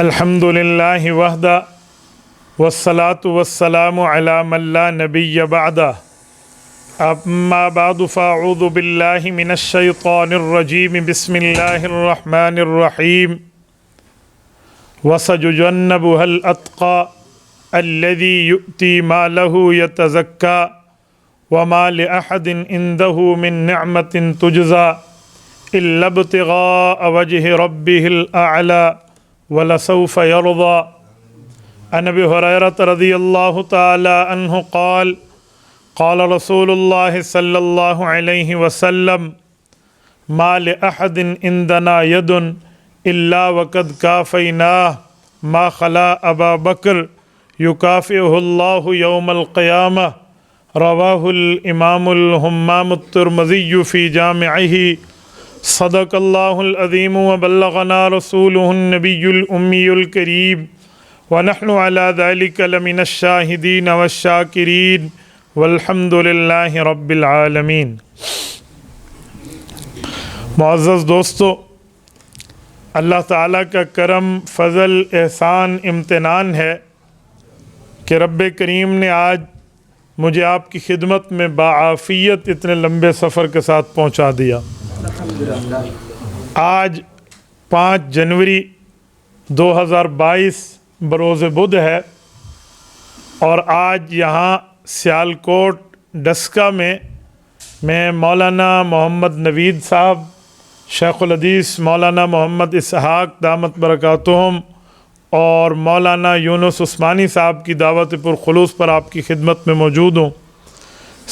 الحمد للہ وحدہ والصلاة والسلام علی من لا نبی بعدہ اما بعد فاعوذ باللہ من الشیطان الرجیم بسم اللہ الرحمن الرحیم وسيجنبها الأتقى الذي يؤتي ماله يتزكى وما لأحد عنده من نعمة تجزى إلا ابتغاء وجه ربه الأعلى ولسوف يرضى عن ابي هريرة رضي الله تعالى عنه قال قال رسول الله صلى الله عليه وسلم ما لأحد عندنا يد إلا وقد كافيناه ما خلا أبا بكر يكافئه الله يوم القيامة رواه الإمام الهمام الترمذي في جامعه صدق الله العظيم وبلغنا رسوله النبي الأمي الكريم ونحن على ذلك لمن الشاهدين والشاكرين والحمد لله رب العالمين۔ معزز دوستو، اللہ تعالیٰ کا کرم، فضل، احسان، امتنان ہے کہ رب کریم نے آج مجھے آپ کی خدمت میں باعافیت اتنے لمبے سفر کے ساتھ پہنچا دیا۔ آج 5 جنوری 2022 بروز بدھ ہے اور آج یہاں سیالکوٹ ڈسکا میں مولانا محمد نوید صاحب، شیخ الحدیث مولانا محمد اسحاق دامت برکاتہم اور مولانا یونس عثمانی صاحب کی دعوت پرخلوص پر آپ کی خدمت میں موجود ہوں۔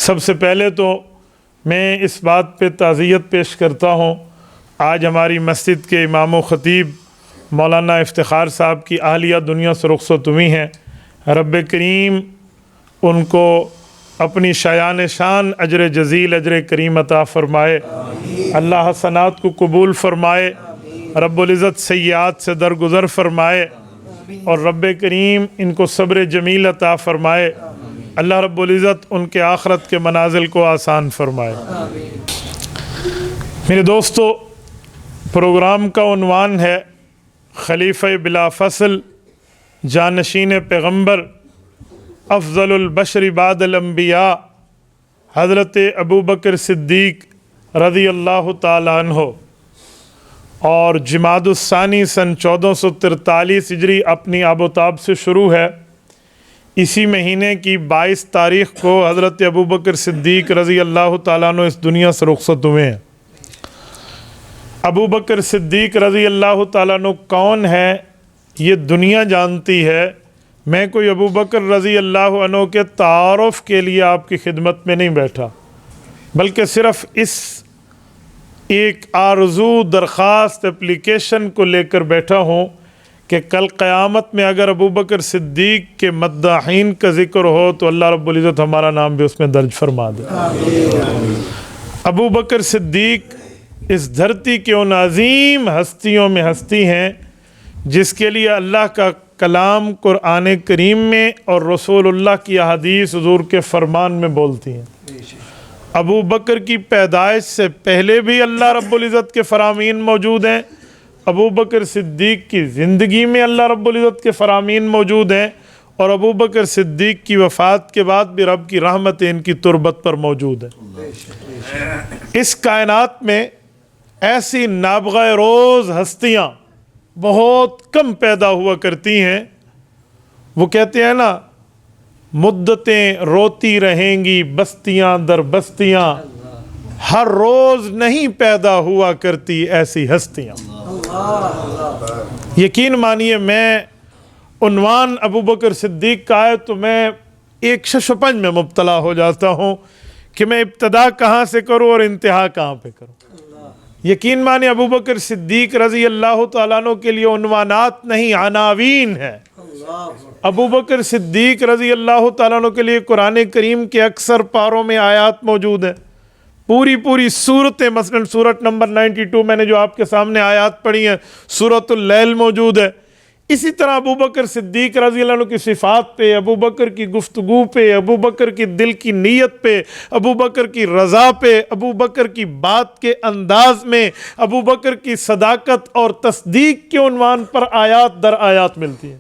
سب سے پہلے تو میں اس بات پہ تعزیت پیش کرتا ہوں، آج ہماری مسجد کے امام و خطیب مولانا افتخار صاحب کی اہلیہ دنیا سے رخصت ہوئی ہیں۔ رب کریم ان کو اپنی شایان شان اجر جزیل، اجر کریم عطا فرمائے، اللہ حسنات کو قبول فرمائے، رب العزت سیئات سے درگزر فرمائے اور رب کریم ان کو صبر جمیل عطا فرمائے، اللہ رب العزت ان کے آخرت کے منازل کو آسان فرمائے۔ میرے دوستو، پروگرام کا عنوان ہے خلیفہ بلا فصل، جانشین پیغمبر، افضل البشر بعد الانبیاء، حضرت ابوبکر صدیق رضی اللہ تعالیٰ عنہ، اور جماد الثانی سن 1443 ہجری اپنی آب و تاب سے شروع ہے۔ اسی مہینے کی 22 تاریخ کو حضرت ابوبکر صدیق رضی اللہ تعالیٰ عنہ اس دنیا سے رخصت ہوئے ہیں۔ ابوبکر صدیق رضی اللہ تعالیٰ عنہ کون ہے یہ دنیا جانتی ہے، میں کوئی ابوبکر رضی اللہ عنہ کے تعارف کے لیے آپ کی خدمت میں نہیں بیٹھا، بلکہ صرف اس ایک آرزو، درخواست، اپلیکیشن کو لے کر بیٹھا ہوں کہ کل قیامت میں اگر ابوبکر صدیق کے مداحین کا ذکر ہو تو اللہ رب العزت ہمارا نام بھی اس میں درج فرما دے۔ ابوبکر صدیق اس دھرتی کے ان عظیم ہستیوں میں ہستی ہیں جس کے لیے اللہ کا کلام قرآن کریم میں اور رسول اللہ کی احادیث حضور کے فرمان میں بولتی ہیں۔ ابو بکر کی پیدائش سے پہلے بھی اللہ رب العزت کے فرامین موجود ہیں، ابو بکر صدیق کی زندگی میں اللہ رب العزت کے فرامین موجود ہیں، اور ابو بکر صدیق کی وفات کے بعد بھی رب کی رحمتیں ان کی تربت پر موجود ہیں۔ اس کائنات میں ایسی نابغہ روز ہستیاں بہت کم پیدا ہوا کرتی ہیں۔ وہ کہتے ہیں نا، مدتیں روتی رہیں گی بستیاں در بستیاں، ہر روز نہیں پیدا ہوا کرتی ایسی ہستیاں۔ یقین مانیے، میں عنوان ابوبکر صدیق کا ہے تو میں ایک ششپنج میں مبتلا ہو جاتا ہوں کہ میں ابتدا کہاں سے کروں اور انتہا کہاں پہ کروں۔ یقین مانیے، ابوبکر صدیق رضی اللہ تعالیٰ عنہ کے لیے عنوانات نہیں، عناوین ہے۔ ابوبکر صدیق رضی اللہ تعالیٰ عنہ کے لیے قرآن کریم کے اکثر پاروں میں آیات موجود ہیں، پوری سورتیں، مثلا سورت نمبر 92 میں نے جو آپ کے سامنے آیات پڑھی ہیں، سورۃ اللیل موجود ہے۔ اسی طرح ابو بکر صدیق رضی اللہ عنہ کی صفات پہ، ابو بکر کی گفتگو پہ، ابو بکر کی دل کی نیت پہ، ابو بکر کی رضا پہ، ابو بکر کی بات کے انداز میں، ابو بکر کی صداقت اور تصدیق کے عنوان پر آیات در آیات ملتی ہیں۔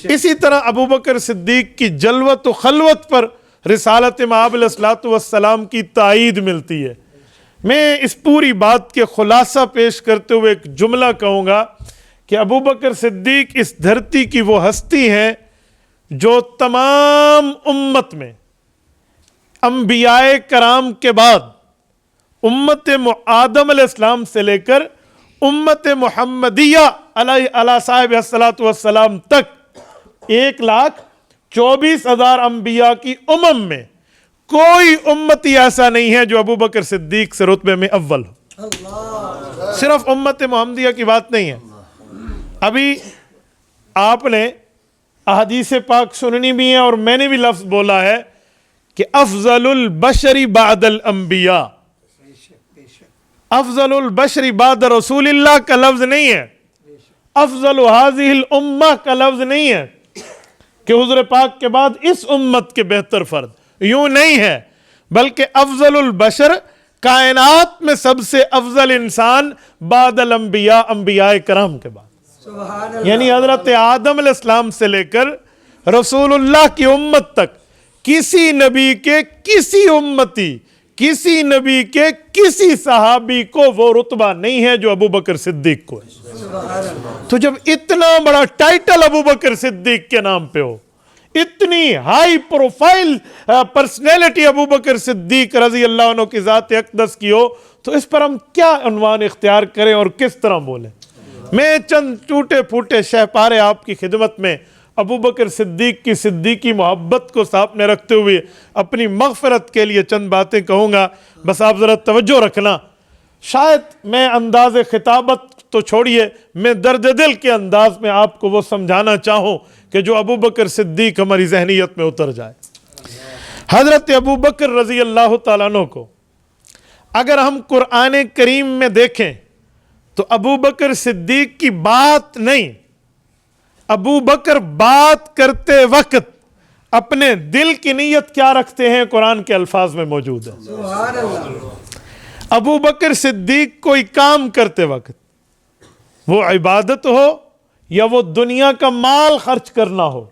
اسی طرح ابو بکر صدیق کی جلوت و خلوت پر رسالت مآب علیہ الصلوۃ والسلام کی تائید ملتی ہے۔ میں اس پوری بات کے خلاصہ پیش کرتے ہوئے ایک جملہ کہوں گا کہ ابو بکر صدیق اس دھرتی کی وہ ہستی ہیں جو تمام امت میں انبیاء کرام کے بعد امت آدم علیہ السلام سے لے کر امت محمدیہ علیہ صاحب الصلوۃ والسلام تک 1,24,000 انبیاء کی امم میں کوئی امتی ایسا نہیں ہے جو ابو بکر صدیق سے رتبے میں اول ہو۔ صرف امت محمدیہ کی بات نہیں ہے۔ ابھی آپ نے احادیث پاک سننی بھی ہیں اور میں نے بھی لفظ بولا ہے کہ افضل البشر بعد الانبیاء، افضل البشر بعد رسول اللہ کا لفظ نہیں ہے، افضل هذه الامہ کا لفظ نہیں ہے کہ حضور پاک کے بعد اس امت کے بہتر فرد، یوں نہیں ہے، بلکہ افضل البشر کائنات میں سب سے افضل انسان بعد الانبیاء، انبیاء کرام کے بعد، یعنی حضرت آدم علیہ السلام سے لے کر رسول اللہ کی امت تک کسی نبی کے کسی امتی، کسی نبی کے کسی صحابی کو وہ رتبہ نہیں ہے جو ابو بکر صدیق کو ہے۔ تو جب اتنا بڑا ٹائٹل ابو بکر صدیق کے نام پہ ہو، اتنی ہائی پروفائل پرسنالٹی ابو بکر صدیق رضی اللہ عنہ کی ذات اقدس کی ہو، تو اس پر ہم کیا عنوان اختیار کریں اور کس طرح بولیں؟ میں چند ٹوٹے پھوٹے شہپارے آپ کی خدمت میں ابو بکر صدیق کی صدیقی محبت کو سامنے رکھتے ہوئے اپنی مغفرت کے لیے چند باتیں کہوں گا، بس آپ ذرا توجہ رکھنا۔ شاید میں انداز خطابت تو چھوڑیے، میں درد دل کے انداز میں آپ کو وہ سمجھانا چاہوں کہ جو ابو بکر صدیق ہماری ذہنیت میں اتر جائے۔ حضرت ابو بکر رضی اللہ تعالیٰ عنہ کو اگر ہم قرآن کریم میں دیکھیں تو ابو بکر صدیق کی بات نہیں، ابو بکر بات کرتے وقت اپنے دل کی نیت کیا رکھتے ہیں قرآن کے الفاظ میں موجود ہے۔ ابو بکر صدیق کوئی کام کرتے وقت، وہ عبادت ہو یا وہ دنیا کا مال خرچ کرنا ہو،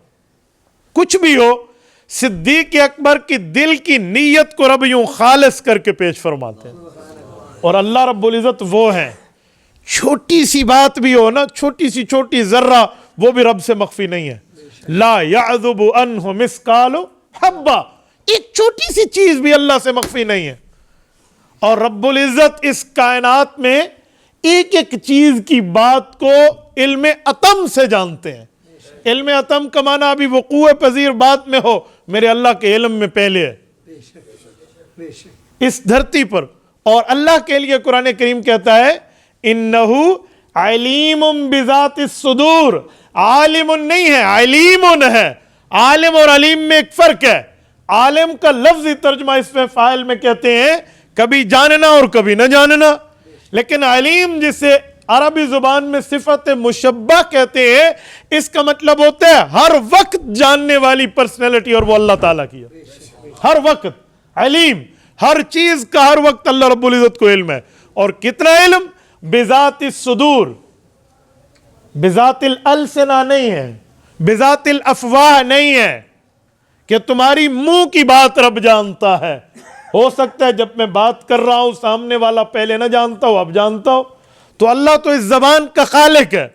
کچھ بھی ہو، صدیق اکبر کی دل کی نیت کو رب یوں خالص کر کے پیش فرماتے ہیں۔ اور اللہ رب العزت وہ ہیں، چھوٹی سی بات بھی ہو نا، چھوٹی سی چھوٹی ذرہ، وہ بھی رب سے مخفی نہیں ہے۔ لا يعذب عنہ مثقال حبہ، ایک چھوٹی سی چیز بھی اللہ سے مخفی نہیں ہے۔ اور رب العزت اس کائنات میں ایک ایک چیز کی بات کو علم اتم سے جانتے ہیں۔ علم اتم کا معنی ابھی وقوع پذیر بات میں ہو، میرے اللہ کے علم میں پہلے ہے اس دھرتی پر۔ اور اللہ کے لیے قرآن کریم کہتا ہے انہو علیم بذات الصدور، عالم نہیں ہے، علیم ہے۔ عالم اور علیم میں ایک فرق ہے۔ عالم کا لفظی ترجمہ اس میں فاعل میں کہتے ہیں کبھی جاننا اور کبھی نہ جاننا، لیکن علیم جسے عربی زبان میں صفت مشبہ کہتے ہیں، اس کا مطلب ہوتا ہے ہر وقت جاننے والی پرسنالٹی، اور وہ اللہ تعالیٰ کی ہے۔ ہر وقت علیم، ہر چیز کا ہر وقت اللہ رب العزت کو علم ہے۔ اور کتنا علم؟ بذات الصدور، بذات الالسنہ نہیں ہے، بذات الافواہ نہیں ہے کہ تمہاری منہ کی بات رب جانتا ہے۔ ہو سکتا ہے جب میں بات کر رہا ہوں سامنے والا پہلے نہ جانتا ہو، اب جانتا ہو۔ تو اللہ تو اس زبان کا خالق ہے،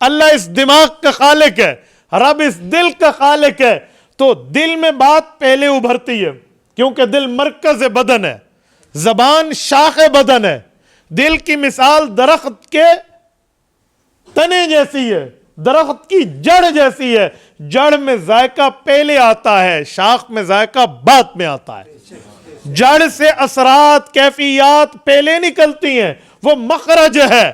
اللہ اس دماغ کا خالق ہے، رب اس دل کا خالق ہے۔ تو دل میں بات پہلے ابھرتی ہے کیونکہ دل مرکز بدن ہے، زبان شاخ بدن ہے۔ دل کی مثال درخت کے تنے جیسی ہے، درخت کی جڑ جیسی ہے۔ جڑ میں ذائقہ پہلے آتا ہے، شاخ میں ذائقہ بعد میں آتا ہے۔ جڑ سے اثرات، کیفیات پہلے نکلتی ہیں، وہ مخرج ہے،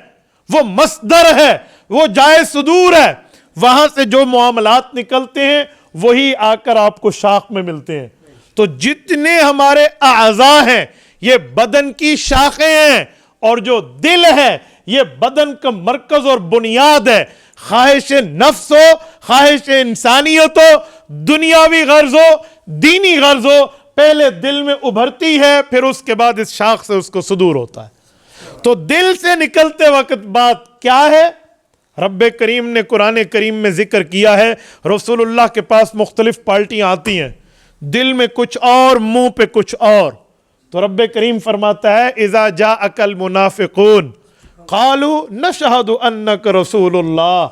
وہ مصدر ہے، وہ جائے صدور ہے۔ وہاں سے جو معاملات نکلتے ہیں وہی آ کر آپ کو شاخ میں ملتے ہیں۔ تو جتنے ہمارے اعضاء ہیں یہ بدن کی شاخیں ہیں، اور جو دل ہے یہ بدن کا مرکز اور بنیاد ہے۔ خواہش نفس ہو, خواہش انسانیت ہو, دنیاوی غرض ہو, دینی غرض ہو, پہلے دل میں ابھرتی ہے, پھر اس کے بعد اس شاخ سے اس کو صدور ہوتا ہے. تو دل سے نکلتے وقت بات کیا ہے؟ رب کریم نے قرآن کریم میں ذکر کیا ہے, رسول اللہ کے پاس مختلف پارٹیاں آتی ہیں, دل میں کچھ اور, منہ پہ کچھ اور. تو رب کریم فرماتا ہے اذا جاءک المنافقون قالوا نشہد انک رسول اللہ,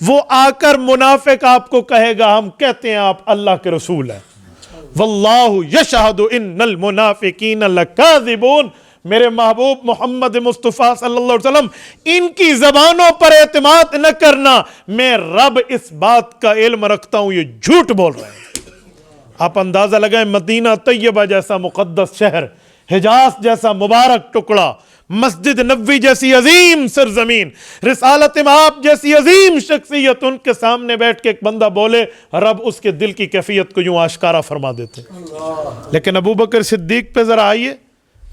وہ آ کر منافق آپ کو کہے گا ہم کہتے ہیں آپ اللہ کے رسول ہیں. واللہ یشہد ان المنافقین لکاذبون, میرے محبوب محمد مصطفیٰ صلی اللہ علیہ وسلم ان کی زبانوں پر اعتماد نہ کرنا, میں رب اس بات کا علم رکھتا ہوں یہ جھوٹ بول رہے ہیں. آپ اندازہ لگائیں, مدینہ طیبہ جیسا مقدس شہر, حجاز جیسا مبارک ٹکڑا, مسجد نبوی جیسی عظیم سرزمین, رسالت مآب جیسی عظیم شخصیت, ان کے سامنے بیٹھ کے ایک بندہ بولے, رب اس کے دل کی کیفیت کو یوں آشکارا فرما دیتے. لیکن ابو بکر صدیق پہ ذرا آئیے,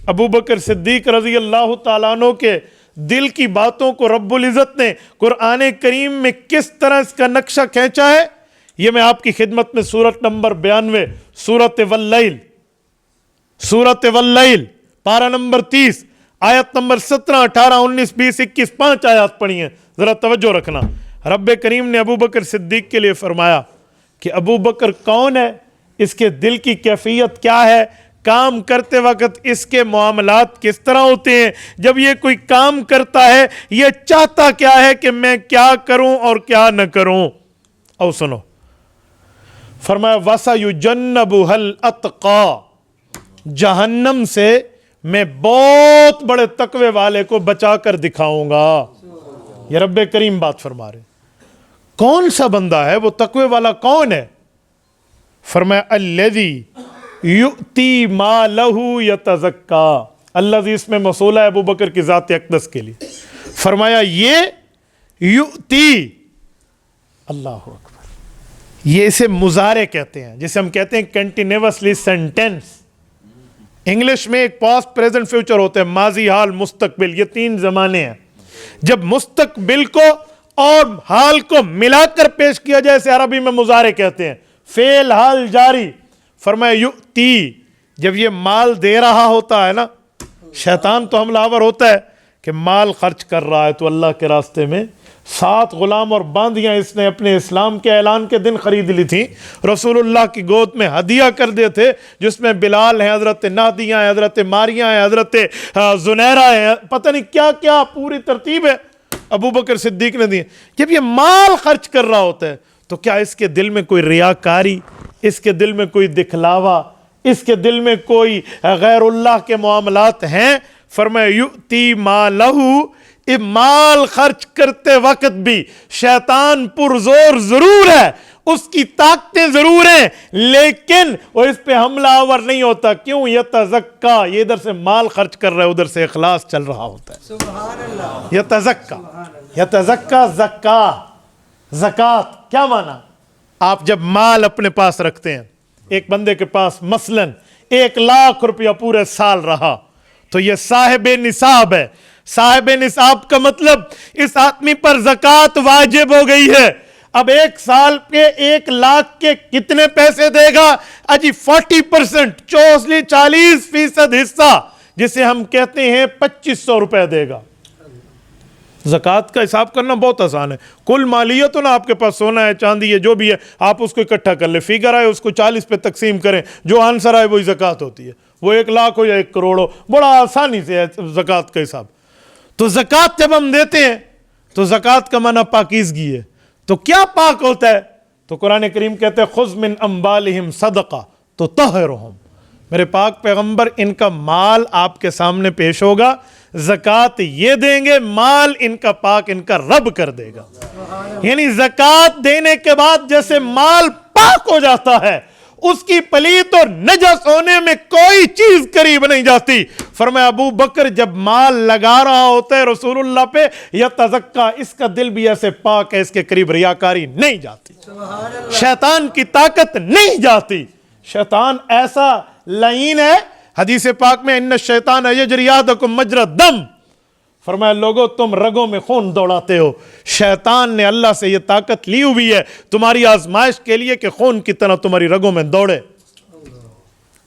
ابو بکر صدیق رضی اللہ تعالیٰ عنہ کے دل کی باتوں کو رب العزت نے قرآن کریم میں کس طرح اس کا نقشہ کھینچا ہے, یہ میں آپ کی خدمت میں سورت نمبر 92, سورت واللیل, سورت واللیل پارہ نمبر 30, آیت نمبر 17, 18, 19, 20, 21, 5 آیات پڑھی ہیں, ذرا توجہ رکھنا. رب کریم نے ابو بکر صدیق کے لیے فرمایا کہ ابو بکر کون ہے, اس کے دل کی کیفیت کیا ہے, کام کرتے وقت اس کے معاملات کس طرح ہوتے ہیں, جب یہ کوئی کام کرتا ہے یہ چاہتا کیا ہے کہ میں کیا کروں اور کیا نہ کروں. او سنو, فرمایا وَسَيُجَنَّبُهَا الْأَتْقَى, جہنم سے میں بہت بڑے تقوی والے کو بچا کر دکھاؤں گا. یہ رب کریم بات فرما رہے. کون سا بندہ ہے وہ تقوی والا, کون ہے؟ فرمایا الذی یؤتی مالہ یتزکا, الذی اس میں موصولہ ہے ابو بکر کی ذات اقدس کے لیے. فرمایا یہ یؤتی, اللہ اکبر, یہ اسے مضارع کہتے ہیں, جسے ہم کہتے ہیں کنٹینیوسلی سینٹینس. انگلش میں ایک پاسٹ, پریزنٹ, فیوچر ہوتے ہیں, ماضی, حال, مستقبل, یہ 3 زمانے ہیں. جب مستقبل کو اور حال کو ملا کر پیش کیا جائے اسے عربی میں مضارع کہتے ہیں, فعل, حال, جاری. فرمایا یؤتی, جب یہ مال دے رہا ہوتا ہے نا, شیطان تو حملہ آور ہوتا ہے کہ مال خرچ کر رہا ہے تو اللہ کے راستے میں 7 غلام اور باندیاں اس نے اپنے اسلام کے اعلان کے دن خرید لی تھیں, رسول اللہ کی گود میں ہدیہ کر دیے تھے, جس میں بلال ہیں, حضرت نادیہ ہیں, حضرت ماریہ ہیں, حضرت زنیرہ ہیں, پتہ نہیں کیا کیا پوری ترتیب ہے ابو بکر صدیق نے دی. جب یہ مال خرچ کر رہا ہوتا ہے تو کیا اس کے دل میں کوئی ریاکاری, اس کے دل میں کوئی دکھلاوا, اس کے دل میں کوئی غیر اللہ کے معاملات ہیں؟ فرمایا یؤتی مالہ, مال خرچ کرتے وقت بھی شیطان پرزور ضرور ہے, اس کی طاقتیں ضرور ہیں, لیکن وہ اس پہ حملہ آور نہیں ہوتا. کیوں؟ یتزکا, یہ ادھر سے مال خرچ کر رہا ہے, ادھر سے اخلاص چل رہا ہوتا ہے. سبحان اللہ. یتزکا, یتزکا, زکات کیا معنی؟ آپ جب مال اپنے پاس رکھتے ہیں, ایک بندے کے پاس مثلاً 1 لاکھ روپیہ پورے سال رہا, تو یہ صاحب نصاب ہے. صاحب نصاب کا مطلب اس آدمی پر زکوٰۃ واجب ہو گئی ہے. اب 1 سال کے 1 لاکھ کے کتنے پیسے دے گا؟ اجی 40%, 40% حصہ, جسے ہم کہتے ہیں 2500 روپے دے گا. زکوٰۃ کا حساب کرنا بہت آسان ہے. کل مالیت ہو نا, آپ کے پاس سونا ہے, چاندی ہے, جو بھی ہے, آپ اس کو اکٹھا کر لیں, فگر آئے اس کو 40 پہ تقسیم کریں, جو آنسر آئے وہی زکوٰۃ ہوتی ہے. وہ 1 لاکھ ہو یا 1 کروڑ ہو, بڑا آسانی سے ہے زکوٰۃ کا حساب. تو زکوٰۃ جب ہم دیتے ہیں تو زکوٰۃ کا معنی پاکیزگی ہے. تو کیا پاک ہوتا ہے؟ تو قرآن کریم کہتے ہیں خذ من اموالہم صدقہ تطہرہم. میرے پاک پیغمبر, ان کا مال آپ کے سامنے پیش ہوگا, زکوٰۃ یہ دیں گے, مال ان کا پاک ان کا رب کر دے گا. یعنی زکوٰۃ دینے کے بعد جیسے مال پاک ہو جاتا ہے, اس کی پلیت اور نجس ہونے میں کوئی چیز قریب نہیں جاتی. فرمایا ابو بکر جب مال لگا رہا ہوتا ہے رسول اللہ پہ, یتزکا, اس کا دل بھی ایسے پاک ہے, اس کے قریب ریاکاری نہیں جاتی, شیطان کی طاقت نہیں جاتی. شیطان ایسا لعین ہے, حدیث پاک میں ان الشیطان یجری احدکم مجری الدم, فرمایا لوگوں تم رگوں میں خون دوڑاتے ہو، شیطان نے اللہ سے یہ طاقت لی ہوئی ہے تمہاری آزمائش کے لیے کہ خون کتنا تمہاری رگوں میں دوڑے۔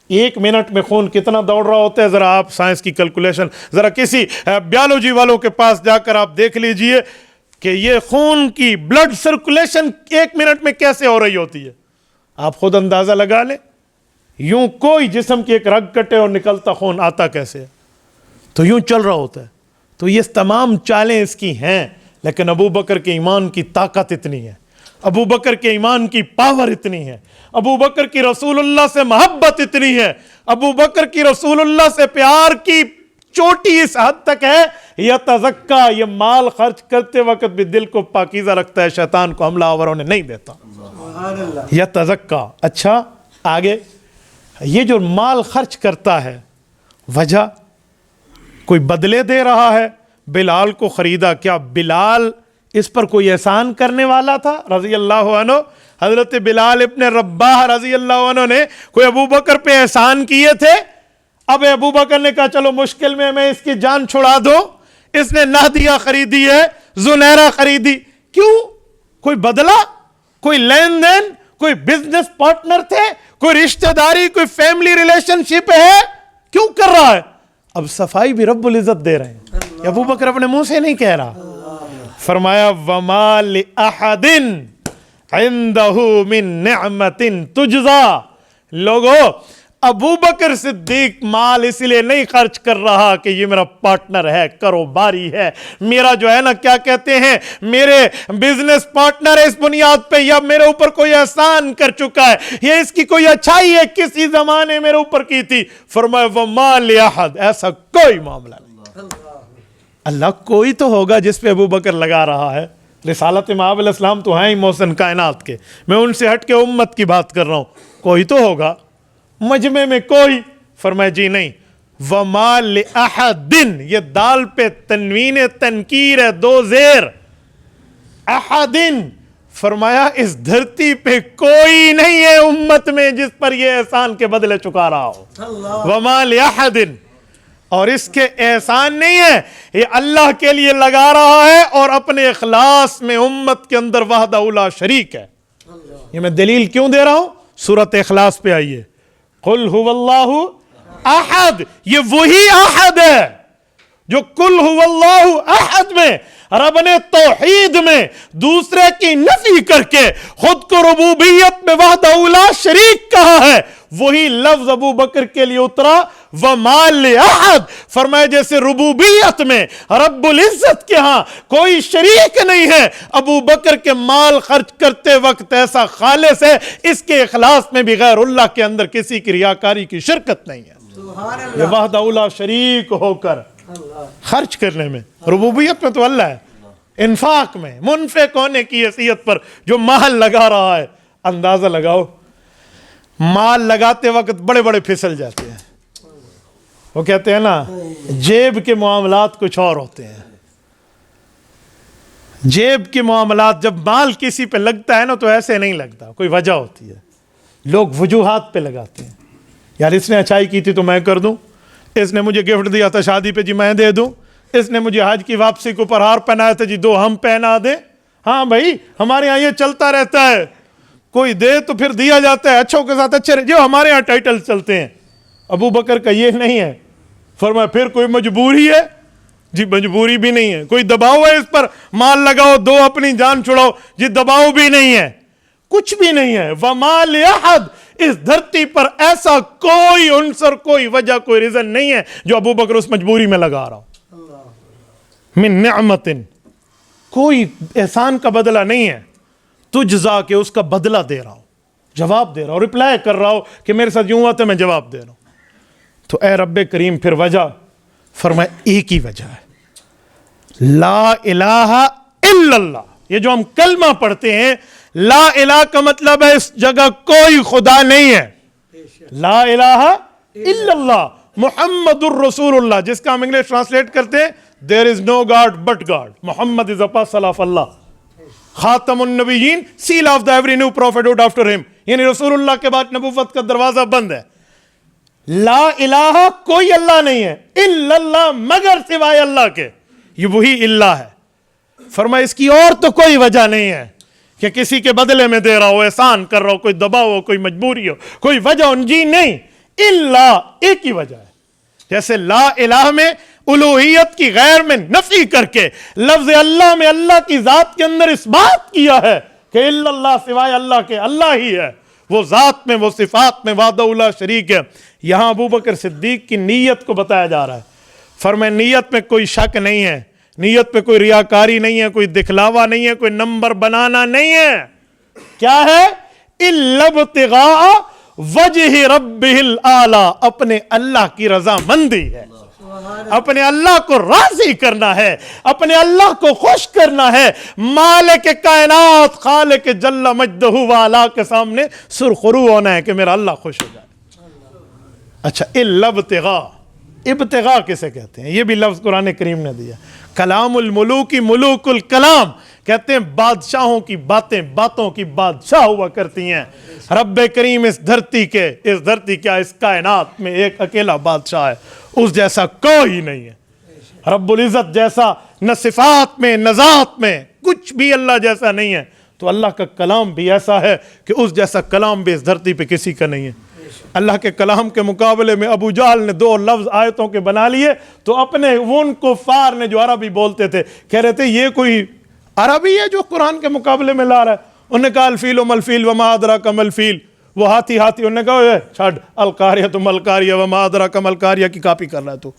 1 منٹ میں خون کتنا دوڑ رہا ہوتا ہے، ذرا آپ سائنس کی کیلکولیشن، ذرا کسی بیالوجی والوں کے پاس جا کر آپ دیکھ لیجئے کہ یہ خون کی بلڈ سرکولیشن 1 منٹ میں کیسے ہو رہی ہوتی ہے، آپ خود اندازہ لگا لیں۔ یوں کوئی جسم کی ایک رگ کٹے اور نکلتا خون آتا کیسے ہے، تو یوں چل رہا ہوتا ہے۔ تو یہ تمام چالیں اس کی ہیں، لیکن ابو بکر کے ایمان کی طاقت اتنی ہے، ابو بکر کے ایمان کی پاور اتنی ہے، ابو بکر کی رسول اللہ سے محبت اتنی ہے، ابو بکر کی رسول اللہ سے پیار کی چوٹی اس حد تک ہے، یتزکا، یہ مال خرچ کرتے وقت بھی دل کو پاکیزہ رکھتا ہے، شیطان کو حملہ آور ہونے نہیں دیتا۔ یتزکا، اچھا آگے، یہ جو مال خرچ کرتا ہے وجہ کوئی بدلے دے رہا ہے، بلال کو خریدا، کیا بلال اس پر کوئی احسان کرنے والا تھا رضی اللہ عنہ؟ حضرت بلال ابن رباح رضی اللہ عنہ نے کوئی ابو بکر پہ احسان کیے تھے؟ اب ابو بکر نے کہا چلو مشکل میں اس کی جان چھڑا دو، اس نے نہدیہ خریدی ہے، زنیرہ خریدی، کیوں؟ کوئی بدلہ، کوئی لین دین، کوئی بزنس پارٹنر تھے، کوئی رشتہ داری، کوئی فیملی ریلیشن شپ ہے، کیوں کر رہا ہے؟ اب صفائی بھی رب العزت دے رہے ہیں، ابو بکر اپنے منہ سے نہیں کہہ رہا۔ فرمایا وَمَا لِأَحَدٍ عِنْدَهُ مِن نِعْمَةٍ تُجْزَى، لوگو ابو بکر صدیق مال اس لیے نہیں خرچ کر رہا کہ یہ میرا پارٹنر ہے، کاروباری ہے، میرا جو ہے نا کیا کہتے ہیں، میرے بزنس پارٹنر ہے، اس بنیاد پہ یا میرے اوپر کوئی احسان کر چکا ہے، یا اس کی کوئی اچھائی ہے کسی زمانے میرے اوپر کی تھی۔ فرمایا وَمَا لِأَحَدٍ، ایسا کوئی معاملہ نہیں۔ اللہ کوئی تو ہوگا جس پہ ابو بکر لگا رہا ہے، رسالت مآب علیہ السلام تو ہیں ہی محسن کائنات کے، میں ان سے ہٹ کے امت کی بات کر رہا ہوں، کوئی تو ہوگا مجمع میں کوئی۔ فرمایا جی نہیں، وَمَا لِأَحَدٍ، یہ دال پہ تنوین تنکیر ہے، 2 زیر، احدٍ، فرمایا اس دھرتی پہ کوئی نہیں ہے امت میں جس پر یہ احسان کے بدلے چکا رہا ہو۔ وَمَا لِأَحَدٍ، اور اس کے احسان نہیں ہے، یہ اللہ کے لیے لگا رہا ہے اور اپنے اخلاص میں امت کے اندر وحدہ لا شریک ہے۔ یہ میں دلیل کیوں دے رہا ہوں؟ سورۃ اخلاص پہ آئیے، قل هو اللہ احد، یہ وہی احد ہے جو قل هو اللہ احد میں رب نے توحید میں دوسرے کی نفی کر کے خود کو ربوبیت میں وحدہ لا شریک کہا ہے، وہی لفظ ابو بکر کے لیے اترا وَمَا لِأَحَدٍ، فرمایا جیسے ربوبیت میں رب العزت کے ہاں کوئی شریک نہیں ہے، ابو بکر کے مال خرچ کرتے وقت ایسا خالص ہے، اس کے اخلاص میں بھی غیر اللہ کے اندر کسی کی ریاکاری کی شرکت نہیں ہے۔ یہ وحدہ لا شریک ہو کر خرچ کرنے میں، ربوبیت میں تو اللہ ہے، انفاق میں منفق ہونے کی حیثیت پر جو مال لگا رہا ہے، اندازہ لگاؤ مال لگاتے وقت بڑے بڑے پھسل جاتے ہیں، وہ کہتے ہیں نا جیب کے معاملات کچھ اور ہوتے ہیں، جیب کے معاملات جب مال کسی پہ لگتا ہے نا تو ایسے نہیں لگتا، کوئی وجہ ہوتی ہے، لوگ وجوہات پہ لگاتے ہیں، یار اس نے اچھائی کی تھی تو میں کر دوں، اس نے مجھے گفٹ دیا تھا شادی پہ جی میں دے دوں، اس نے مجھے حج کی واپسی کو پر ہار پہنایا تھا جی 2 ہم پہنا دیں۔ ہاں بھائی ہمارے ہاں یہ چلتا رہتا ہے، کوئی دے تو پھر دیا جاتا ہے، اچھوں کے ساتھ اچھے جو ہمارے ہاں ٹائٹل چلتے ہیں۔ ابو بکر کا یہ نہیں ہے، فرمایا پھر کوئی مجبوری ہے؟ جی مجبوری بھی نہیں ہے، کوئی دباؤ ہے اس پر مال لگاؤ 2 اپنی جان چھڑاؤ؟ جی دباؤ بھی نہیں ہے، کچھ بھی نہیں ہے۔ وَمَا لِأَحَدٍ، اس دھرتی پر ایسا کوئی عنصر، کوئی وجہ، کوئی ریزن نہیں ہے جو ابو بکر اس مجبوری میں لگا رہا ہو۔ من نعمتن، کوئی احسان کا بدلہ نہیں ہے، تجزا کے اس کا بدلہ دے رہا ہوں، جواب دے رہا ہوں، رپلائی کر رہا ہوں کہ میرے ساتھ یوں ہوا تو میں جواب دے رہا ہوں۔ تو اے رب کریم پھر وجہ، فرمایا ایک ہی وجہ ہے، لا الہ الا اللہ۔ یہ جو ہم کلمہ پڑھتے ہیں، لا الہ کا مطلب ہے اس جگہ کوئی خدا نہیں ہے، لا الہ الا اللہ محمد الرسول اللہ، جس کا ہم انگلش ٹرانسلیٹ کرتے ہیں there is no God but God, Muhammad is apostle of Allah، خاتم النبیین، seal of the every new prophethood after him، یعنی رسول اللہ کے بعد نبوت کا دروازہ بند ہے۔ لا الہ، کوئی اللہ نہیں ہے، الا اللہ، مگر سوائے اللہ کے، یہ وہی اللہ ہے. فرمایا اس کی اور تو کوئی وجہ نہیں ہے کہ کسی کے بدلے میں دے رہا ہو, احسان کر رہا ہو, کوئی دباؤ ہو, کوئی مجبوری ہو, کوئی وجہ ہو, جی نہیں, اللہ ایک ہی وجہ ہے. جیسے لا الہ میں الوہیت کی غیر میں نفی کر کے لفظ اللہ میں اللہ کی ذات کے اندر اس بات کیا ہے کہ الا اللہ, سوائے اللہ کے اللہ ہی ہے, وہ ذات میں, وہ صفات میں وحدہ لا شریک ہے. یہاں ابو بکر صدیق کی نیت کو بتایا جا رہا ہے. فرمایا نیت میں کوئی شک نہیں ہے, نیت پہ کوئی ریاکاری نہیں ہے, کوئی دکھلاوا نہیں ہے, کوئی نمبر بنانا نہیں ہے. کیا ہے؟ الا ابتغاء وجہ ربہ الاعلی, اپنے اللہ کی رضا مندی ہے, اپنے اللہ کو راضی کرنا ہے, اپنے اللہ کو خوش کرنا ہے. مالک کائنات خالق جل مجدہ والا کے سامنے سرخرو ہونا ہے کہ میرا اللہ خوش ہو جائے. اچھا, الا ابتغاء, ابتغاء کسے کہتے ہیں؟ یہ بھی لفظ قرآن کریم نے دیا. کلام الملوکی ملوک الکلام, کہتے ہیں بادشاہوں کی باتیں باتوں کی بادشاہ ہوا کرتی ہیں. رب کریم اس دھرتی کیا اس کائنات میں ایک اکیلا بادشاہ ہے, اس جیسا کوئی نہیں ہے. رب العزت جیسا نہ صفات میں نہ ذات میں کچھ بھی اللہ جیسا نہیں ہے. تو اللہ کا کلام بھی ایسا ہے کہ اس جیسا کلام بھی اس دھرتی پہ کسی کا نہیں ہے. اللہ کے کلام کے مقابلے میں ابو جہل نے 2 لفظ آیتوں کے بنا لیے, تو اپنے ان کفار نے جو عربی بولتے تھے کہہ رہے تھے یہ کوئی عربی ہے جو قرآن کے مقابلے میں لا رہا ہے. انہوں نے کہا الفیل و ملفیل وما ادراک ملفیل, وہ ہاتھی, انہوں نے کہا چھڑ القاریہ ملکاریہ وما ادراک ملکاریہ کی کاپی کر رہا ہے تو.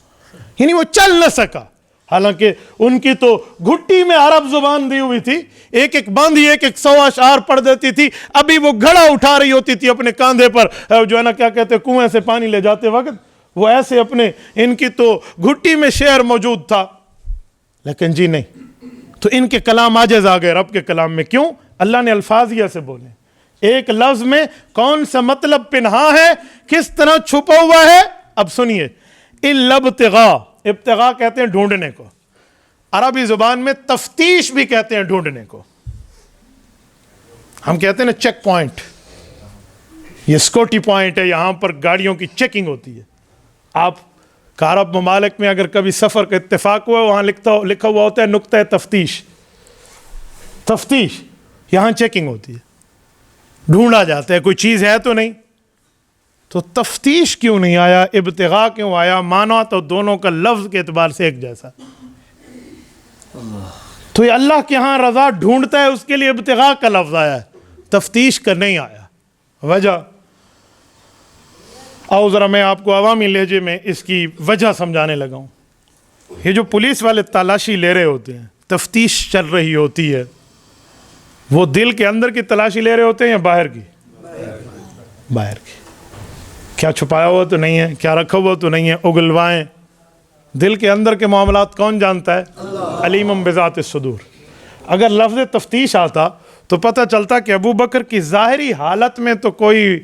یعنی وہ چل نہ سکا, حالانکہ ان کی تو گھٹی میں عرب زبان دی ہوئی تھی, ایک ایک باندھی ایک 100 اشعار پڑھ دیتی تھی. ابھی وہ گھڑا اٹھا رہی ہوتی تھی اپنے کاندھے پر, جو ہے نا کیا کہتے ہیں کنویں سے پانی لے جاتے وقت, وہ ایسے اپنے, ان کی تو گھٹی میں شعر موجود تھا. لیکن جی نہیں, تو ان کے کلام عاجز آ گئے رب کے کلام میں. کیوں؟ اللہ نے الفاظ یہ سے بولے, ایک لفظ میں کون سا مطلب پنہا ہے, کس طرح چھپا ہوا ہے. اب سنیے, الا ابتغاء, ابتغاء کہتے ہیں ڈھونڈنے کو, عربی زبان میں تفتیش بھی کہتے ہیں ڈھونڈنے کو. ہم کہتے ہیں نا چیک پوائنٹ, یہ سکوٹی پوائنٹ ہے, یہاں پر گاڑیوں کی چیکنگ ہوتی ہے. آپ عرب ممالک میں اگر کبھی سفر کا اتفاق ہوا, وہاں لکھا ہوا ہوتا ہے نقطہ تفتیش. تفتیش, یہاں چیکنگ ہوتی ہے, ڈھونڈا جاتا ہے کوئی چیز ہے تو نہیں. تو تفتیش کیوں نہیں آیا, ابتغاء کیوں آیا؟ مانا تو دونوں کا لفظ کے اعتبار سے ایک جیسا. تو یہ اللہ کے ہاں رضا ڈھونڈتا ہے, اس کے لیے ابتغاء کا لفظ آیا ہے, تفتیش کا نہیں آیا. وجہ آؤ ذرا میں آپ کو عوامی لہجے میں اس کی وجہ سمجھانے لگا ہوں. یہ جو پولیس والے تلاشی لے رہے ہوتے ہیں, تفتیش چل رہی ہوتی ہے, وہ دل کے اندر کی تلاشی لے رہے ہوتے ہیں یا باہر کی؟ باہر کی. کیا چھپایا ہوا تو نہیں ہے, کیا رکھا ہوا تو نہیں ہے, اگلوائیں. دل کے اندر کے معاملات کون جانتا ہے؟ علیم بذات الصدور. اگر لفظ تفتیش آتا تو پتہ چلتا کہ ابو بکر کی ظاہری حالت میں تو کوئی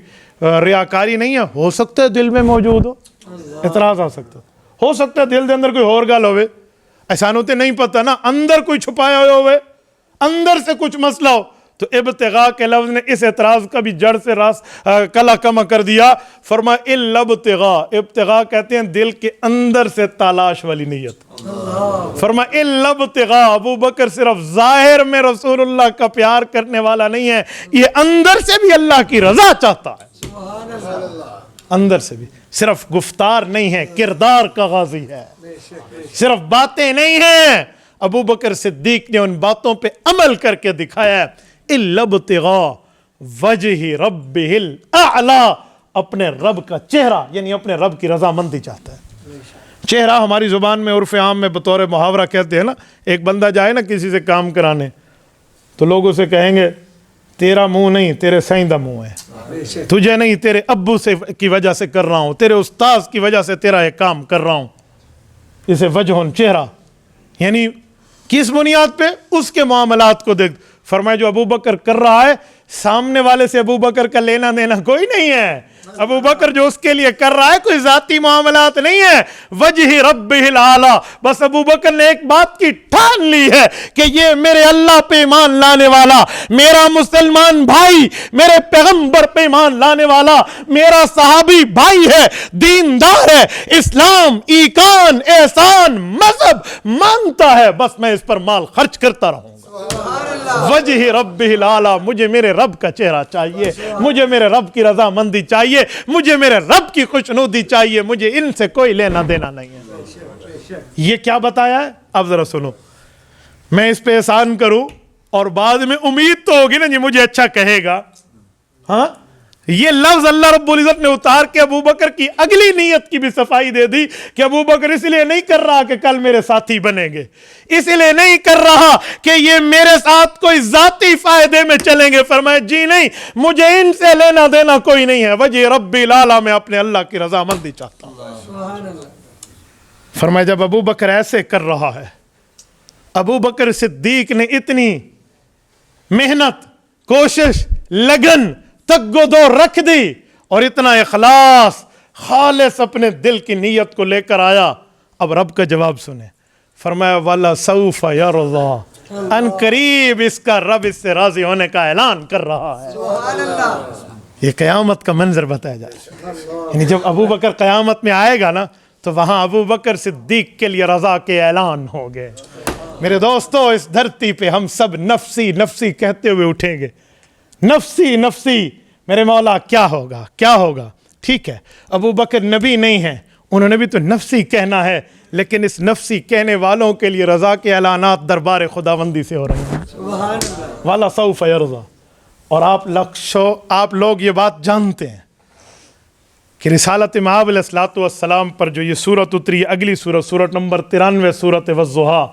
ریاکاری نہیں ہے, ہو سکتا ہے دل میں موجود ہو, اعتراض آ سکتا, ہو سکتا ہے دل کے اندر کوئی اور گل ہوئے, ایسا ہوتے نہیں پتہ نا, اندر کوئی چھپایا ہوئے, اندر سے کچھ مسئلہ ہو. تو ابتغاء کے لفظ نے اس اعتراض کا بھی جڑ سے راس کلا کما کر دیا. فرمایا الا ابتغاء, ابتغاء کہتے ہیں دل کے اندر سے تلاش والی نیت. فرمایا الا ابتغاء, ابو بکر صرف ظاہر میں رسول اللہ کا پیار کرنے والا نہیں ہے, یہ اندر سے بھی اللہ کی رضا چاہتا ہے. اندر سے بھی, صرف گفتار نہیں ہے, کردار کا غازی ہے, صرف باتیں نہیں ہیں. ابو بکر صدیق نے ان باتوں پہ عمل کر کے دکھایا ہے. الا ابتغاء وجہ ربہ الاعلی, اپنے رب کا چہرہ یعنی اپنے رب کی رضامندی چاہتا ہے. چہرہ ہماری زبان میں عرف عام میں بطور محاورہ کہتے ہیں نا, ایک بندہ جائے نا کسی سے کام کرانے تو لوگ اسے کہیں گے تیرا منہ نہیں تیرے سائیں دا منہ ہے, تجھے نہیں تیرے ابو سے کی وجہ سے کر رہا ہوں, تیرے استاذ کی وجہ سے تیرا یہ کام کر رہا ہوں. اسے وجہن, چہرہ, یعنی کس بنیاد پہ؟ اس کے معاملات کو دیکھ. فرمایا جو ابو بکر کر رہا ہے, سامنے والے سے ابو بکر کا لینا دینا کوئی نہیں ہے, ابو بکر جو اس کے لیے کر رہا ہے کوئی ذاتی معاملات نہیں ہے، وجہ ربہ الاعلی، بس ابو بکر نے ایک بات کی ٹھان لی ہے کہ یہ میرے اللہ پہ ایمان لانے والا، میرا مسلمان بھائی، میرے پیغمبر پہ ایمان لانے والا، میرا صحابی بھائی ہے، دیندار ہے، اسلام، ایمان، احسان، مذہب مانتا ہے، بس میں اس پر مال خرچ کرتا رہوں گا۔ وجہ رب الاعلی، مجھے میرے رب کا چہرہ چاہیے، مجھے میرے رب کی رضا مندی چاہیے، مجھے میرے رب کی خوشنودی چاہیے، مجھے ان سے کوئی لینا دینا نہیں ہے۔ یہ کیا بتایا ہے؟ اب ذرا سنو، میں اس پہ احسان کروں اور بعد میں امید تو ہوگی نا جی مجھے اچھا کہے گا، ہاں یہ لفظ اللہ رب العزت نے اتار کے ابو بکر کی اگلی نیت کی بھی صفائی دے دی کہ ابو بکر اس لیے نہیں کر رہا کہ کل میرے ساتھی بنیں گے، اس لیے نہیں کر رہا کہ یہ میرے ساتھ کوئی ذاتی فائدے میں چلیں گے، فرمایا جی نہیں، مجھے ان سے لینا دینا کوئی نہیں ہے، وجہ رب الاعلی، میں اپنے اللہ کی رضامندی چاہتا ہوں۔ فرمایا جب ابو بکر ایسے کر رہا ہے، ابو بکر صدیق نے اتنی محنت، کوشش، لگن، تگ و دو رکھ دی اور اتنا اخلاص، خالص اپنے دل کی نیت کو لے کر آیا۔ اب رب کا جواب سنیں، فرمایا وَلَسَوْفَ يَرْضَىٰ، ان قریب اس کا رب اس سے راضی ہونے کا اعلان کر رہا ہے۔ یہ قیامت کا منظر بتایا جائے، یعنی جب ابو بکر قیامت میں آئے گا نا تو وہاں ابو بکر صدیق کے لیے رضا کے اعلان ہوں گے۔ میرے دوستو، اس دھرتی پہ ہم سب نفسی نفسی کہتے ہوئے اٹھیں گے، نفسی نفسی، میرے مولا کیا ہوگا کیا ہوگا۔ ٹھیک ہے، ابو بکر نبی نہیں ہیں، انہوں نے بھی تو نفسی کہنا ہے، لیکن اس نفسی کہنے والوں کے لیے رضا کے اعلانات دربار خداوندی سے ہو رہے ہیں۔ والا سوف یرضا۔ اور آپ لوگ یہ بات جانتے ہیں کہ رسالت مآب علیہ السلام پر جو یہ سورت اتری، اگلی سورت، سورت نمبر 93، سورت والضحیٰ،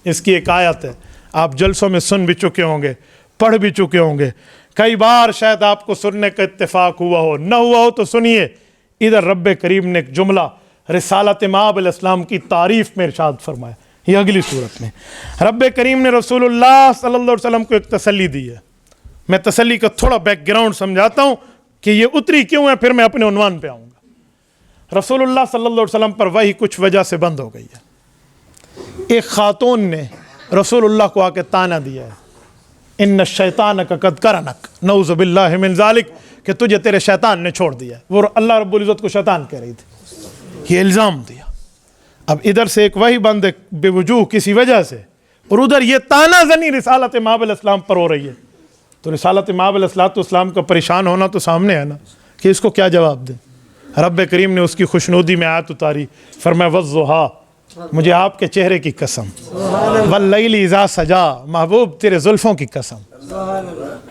اس کی ایک آیت ہے، آپ جلسوں میں سن بھی چکے ہوں گے، پڑھ بھی چکے ہوں گے، کئی بار شاید آپ کو سننے کا اتفاق ہوا ہو، نہ ہوا ہو تو سنیے۔ ادھر رب کریم نے ایک جملہ رسالت مآب علیہ السلام کی تعریف میں ارشاد فرمایا، یہ اگلی صورت میں رب کریم نے رسول اللہ صلی اللہ علیہ وسلم کو ایک تسلی دی ہے۔ میں تسلی کا تھوڑا بیک گراؤنڈ سمجھاتا ہوں کہ یہ اتری کیوں ہے، پھر میں اپنے عنوان پہ آؤں گا۔ رسول اللہ صلی اللہ علیہ وسلم پر وحی کچھ وجہ سے بند ہو گئی ہے۔ ایک خاتون نے رسول اللہ کو آ کے طعنہ دیا ہے، ان الشیطانک قد کرنک، نعوذ باللہ من ذالک، کہ تجھے تیرے شیطان نے چھوڑ دیا ہے۔ وہ اللہ رب العزت کو شیطان کہہ رہی تھی، یہ الزام دیا۔ اب ادھر سے ایک وحی بند ہے بے وجوہ کسی وجہ سے، اور ادھر یہ طعنہ زنی رسالت مآب علیہ السلام پر ہو رہی ہے، تو رسالت مآب علیہ السلام کا پریشان ہونا تو سامنے ہے نا کہ اس کو کیا جواب دیں۔ رب کریم نے اس کی خوشنودی میں آیت اتاری، فرمایا والضحیٰ، مجھے آپ کے چہرے کی قسم، واللیل اذا سجا، محبوب تیرے زلفوں کی قسم،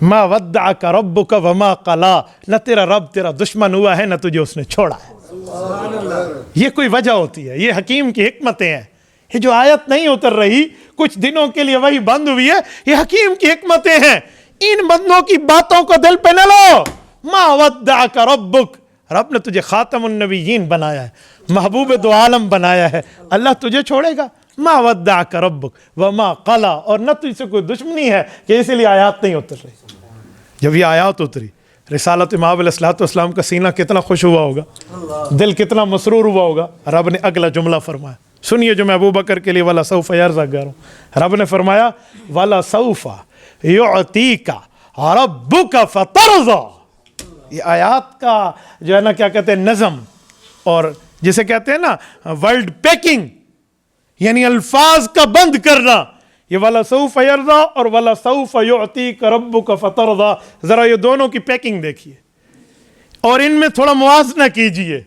ما ودعک ربک وما قلا، نہ تیرا رب تیرا دشمن ہوا ہے نہ تجھے اس نے چھوڑا ہے۔ یہ کوئی وجہ ہوتی ہے، یہ حکیم کی حکمتیں ہیں۔ یہ جو آیت نہیں اتر رہی، کچھ دنوں کے لیے وہی بند ہوئی ہے، یہ حکیم کی حکمتیں ہیں۔ ان بندوں کی باتوں کو دل پہ نہ لو۔ ما ودعک ربک، رب نے تجھے خاتم النبیین بنایا ہے، محبوب دو عالم بنایا ہے، اللہ تجھے چھوڑے گا؟ ما ودعک ربک وما قلا، اور نہ تجھ سے کوئی دشمنی ہے کہ اسی لیے آیات نہیں اتر رہی۔ جب یہ آیات اتری، رسالت مآب علیہ السلام کا سینہ کتنا خوش ہوا ہوگا، دل کتنا مسرور ہوا ہوگا۔ رب نے اگلا جملہ فرمایا، سنیے جو میں ابو بکر کے لیے والا سوف یرضا کہہ رہا ہوں۔ رب نے فرمایا والا سوف یعطیک ربک فترضی۔ یہ آیات کا جو ہے نا کیا کہتے ہیں، نظم، اور جسے کہتے ہیں نا ورلڈ پیکنگ، یعنی الفاظ کا بند کرنا، یہ والا سوف یرضا اور والا سوف یعطیک ربک فترضی، ذرا یہ دونوں کی پیکنگ دیکھیے اور ان میں تھوڑا موازنہ کیجئے۔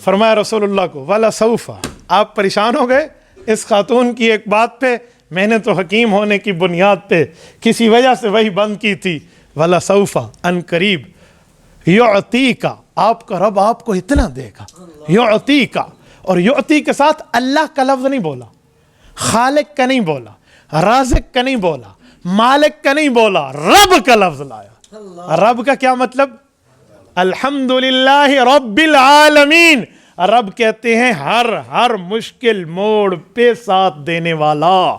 فرمایا رسول اللہ کو والا سوف، آپ پریشان ہو گئے اس خاتون کی ایک بات پہ، میں نے تو حکیم ہونے کی بنیاد پہ کسی وجہ سے وہی بند کی تھی، والا سوف، ان قریب، یعطیکا، آپ کا رب آپ کو اتنا دے گا، یعطیکا، اور یعطی کے ساتھ اللہ کا لفظ نہیں بولا، خالق کا نہیں بولا، رازق کا نہیں بولا، مالک کا نہیں بولا، رب کا لفظ لایا۔ رب کا کیا مطلب؟ الحمدللہ رب العالمین، رب کہتے ہیں ہر مشکل موڑ پہ ساتھ دینے والا،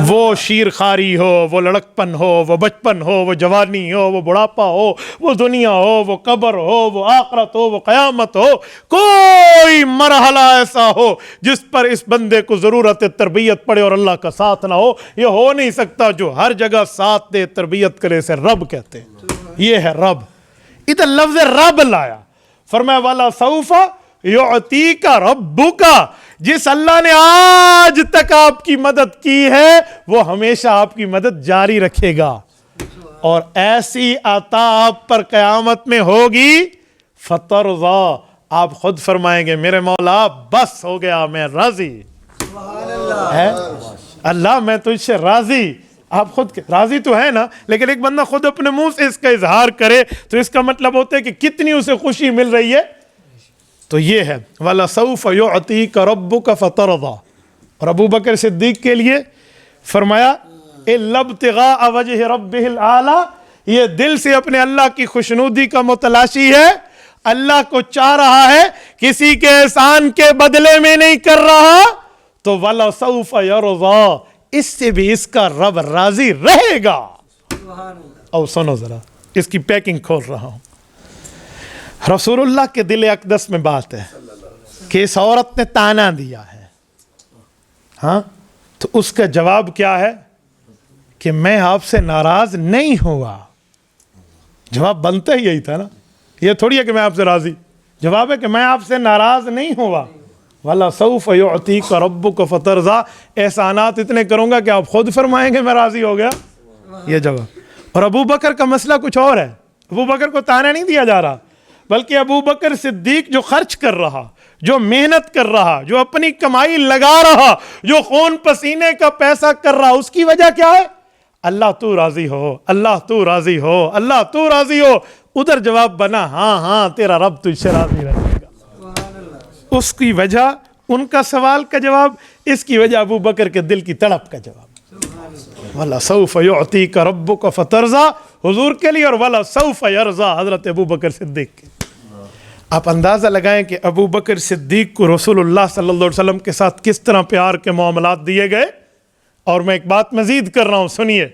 وہ شیر خاری ہو، وہ لڑکپن ہو، وہ بچپن ہو، وہ جوانی ہو، وہ بڑھاپا ہو، وہ دنیا ہو، وہ قبر ہو، وہ آخرت ہو، وہ قیامت ہو، کوئی مرحلہ ایسا ہو جس پر اس بندے کو ضرورت تربیت پڑے اور اللہ کا ساتھ نہ ہو، یہ ہو نہیں سکتا۔ جو ہر جگہ ساتھ دے، تربیت کرے، اسے رب کہتے ہیں۔ یہ ہے رب۔ ادھر لفظ رب لایا، فرمایا والا سوف یعطیک ربک، جس اللہ نے آج تک آپ کی مدد کی ہے وہ ہمیشہ آپ کی مدد جاری رکھے گا، اور ایسی عطا آپ پر قیامت میں ہوگی فترضا، آپ خود فرمائیں گے میرے مولا بس ہو گیا، میں راضی ہے اللہ، میں تجھ سے راضی۔ آپ خود راضی تو ہے نا، لیکن ایک بندہ خود اپنے منہ سے اس کا اظہار کرے تو اس کا مطلب ہوتا ہے کہ کتنی اسے خوشی مل رہی ہے۔ تو یہ ہے وَلَسَوْفَ يُعْطِيكَ رَبُّكَ فَتَرْضَىٰ، اور ابو بکر صدیق کے لیے فرمایا إِلَّا ابْتِغَاءَ وَجْهِ رَبِّهِ الْأَعْلَىٰ، یہ دل سے اپنے اللہ کی خوشنودی کا متلاشی ہے، اللہ کو چاہ رہا ہے، کسی کے احسان کے بدلے میں نہیں کر رہا، تو وَلَسَوْفَ يَرْضَىٰ، اس سے بھی اس کا رب راضی رہے گا۔ او سنو ذرا، اس کی پیکنگ کھول رہا ہوں۔ رسول اللہ کے دل اقدس میں بات ہے کہ اس عورت نے تانا دیا ہے، ہاں، تو اس کا جواب کیا ہے کہ میں آپ سے ناراض نہیں ہوا۔ جواب بنتا ہی یہی تھا نا، یہ تھوڑی ہے کہ میں آپ سے راضی، جواب ہے کہ میں آپ سے ناراض نہیں ہوا۔ وَلَسَوْفَ يُعْطِيكَ رَبُّكَ فَتَرْضَىٰ، احسانات اتنے کروں گا کہ آپ خود فرمائیں گے میں راضی ہو گیا، یہ جواب۔ اور ابو بکر کا مسئلہ کچھ اور ہے، ابو بکر کو تانا نہیں دیا جا رہا، بلکہ ابو بکر صدیق جو خرچ کر رہا، جو محنت کر رہا، جو اپنی کمائی لگا رہا، جو خون پسینے کا پیسہ کر رہا، اس کی وجہ کیا ہے؟ اللہ تو راضی ہو، اللہ تو راضی ہو، اللہ تو راضی ہو۔ ادھر جواب بنا ہاں ہاں تیرا رب تجھ سے راضی رہے گا۔ اس کی وجہ ان کا سوال کا جواب، اس کی وجہ ابو بکر کے دل کی تڑپ کا جواب۔ وَلَسَوْفَ يُعْطِيكَ رَبُّكَ فَتَرْضَىٰ حضور کے لیے، اور وَلَسَوْفَ يَرْضَىٰ حضرت ابو بکر صدیق کے۔ آپ اندازہ لگائیں کہ ابو بکر صدیق کو رسول اللہ صلی اللہ علیہ وسلم کے ساتھ کس طرح پیار کے معاملات دیے گئے۔ اور میں ایک بات مزید کر رہا ہوں، سنیے،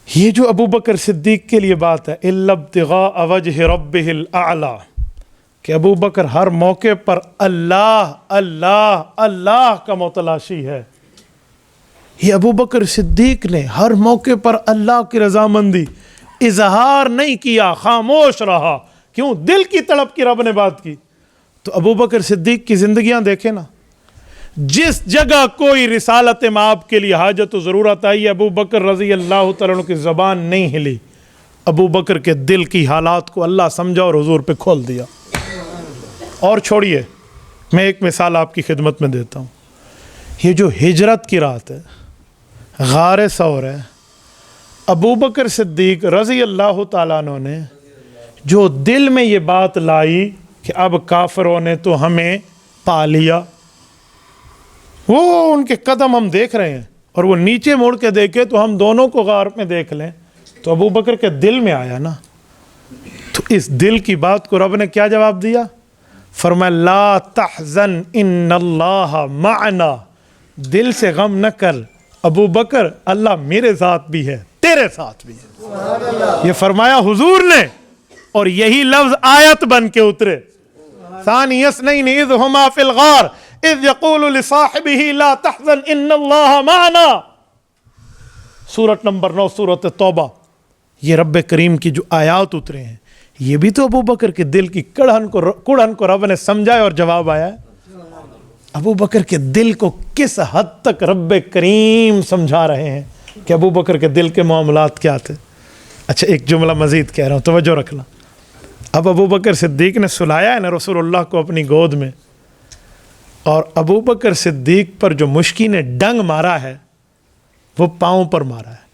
یہ جو ابو بکر صدیق کے لیے بات ہے إِلَّا ابْتِغَاءَ وَجْهِ رَبِّهِ الْأَعْلَىٰ، کہ ابو بکر ہر موقع پر اللہ اللہ اللہ کا متلاشی ہے۔ یہ ابو بکر صدیق نے ہر موقع پر اللہ کی رضامندی اظہار نہیں کیا، خاموش رہا۔ کیوں؟ دل کی تڑپ کی رب نے بات کی۔ تو ابو بکر صدیق کی زندگیاں دیکھیں نا، جس جگہ کوئی رسالت مآب کے لیے حاجت و ضرورت آئی، ابو بکر رضی اللہ تعالیٰ عنہ کی زبان نہیں ہلی، ابو بکر کے دل کی حالات کو اللہ سمجھا اور حضور پہ کھول دیا۔ اور چھوڑیے، میں ایک مثال آپ کی خدمت میں دیتا ہوں۔ یہ جو ہجرت کی رات ہے، غار ثور ہے، ابو بکر صدیق رضی اللہ تعالیٰ عنہ نے جو دل میں یہ بات لائی کہ اب کافروں نے تو ہمیں پا لیا، وہ ان کے قدم ہم دیکھ رہے ہیں، اور وہ نیچے موڑ کے دیکھے تو ہم دونوں کو غار میں دیکھ لیں، تو ابو بکر کے دل میں آیا نا۔ تو اس دل کی بات کو رب نے کیا جواب دیا؟ فرمایا لا تحزن ان اللہ معنا، دل سے غم نہ کر ابو بکر، اللہ میرے ساتھ بھی ہے، تیرے ساتھ بھی ہے۔ یہ فرمایا حضور نے، اور یہی لفظ آیت بن کے اترے۔ ثانی اثنین اذ ہما فی الغار اذ یقول لصاحبہ لا تحزن ان اللہ معنا، سورت نمبر 9 سورت توبہ۔ یہ رب کریم کی جو آیات اترے ہیں، یہ بھی تو ابو بکر کے دل کی کڑھن کو رب نے سمجھایا اور جواب آیا ہے۔ ابو بکر کے دل کو کس حد تک رب کریم سمجھا رہے ہیں کہ ابو بکر کے دل کے معاملات کیا تھے۔ اچھا ایک جملہ مزید کہہ رہا ہوں، توجہ رکھنا۔ اب ابو بکر صدیق نے سلایا ہے نا رسول اللہ کو اپنی گود میں، اور ابو بکر صدیق پر جو مشکی نے ڈنگ مارا ہے وہ پاؤں پر مارا ہے۔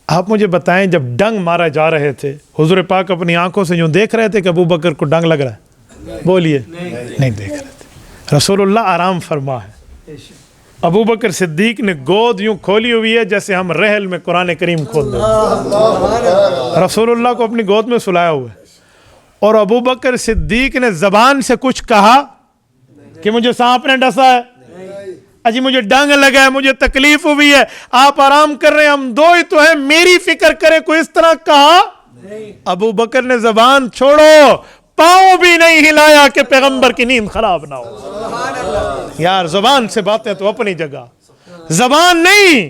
آپ مجھے بتائیں جب ڈنگ مارا جا رہے تھے، حضور پاک اپنی آنکھوں سے یوں دیکھ رہے تھے کہ ابو بکر کو ڈنگ لگ رہا ہے؟ بولیے، نہیں دیکھ رہے تھے۔ رسول اللہ آرام فرما ہے۔ ابو بکر صدیق نے گود یوں کھولی ہوئی ہے جیسے ہم رحل میں قرآن کریم کھول دیں۔ رسول اللہ کو اپنی گود میں سلایا ہوا ہے، اور ابو بکر صدیق نے زبان سے کچھ کہا کہ مجھے سانپ نے ڈسا ہے, اجی مجھے ڈنگ لگا ہے, مجھے تکلیف ہوئی ہے, آپ آرام کر رہے ہیں, ہم دو ہی تو ہیں, میری فکر کریں, کوئی اس طرح کہا؟ ابو بکر نے زبان چھوڑو, پاؤں بھی نہیں ہلایا کہ پیغمبر کی نیند خراب نہ ہو. یار زبان سے باتیں تو اپنی جگہ, زبان نہیں.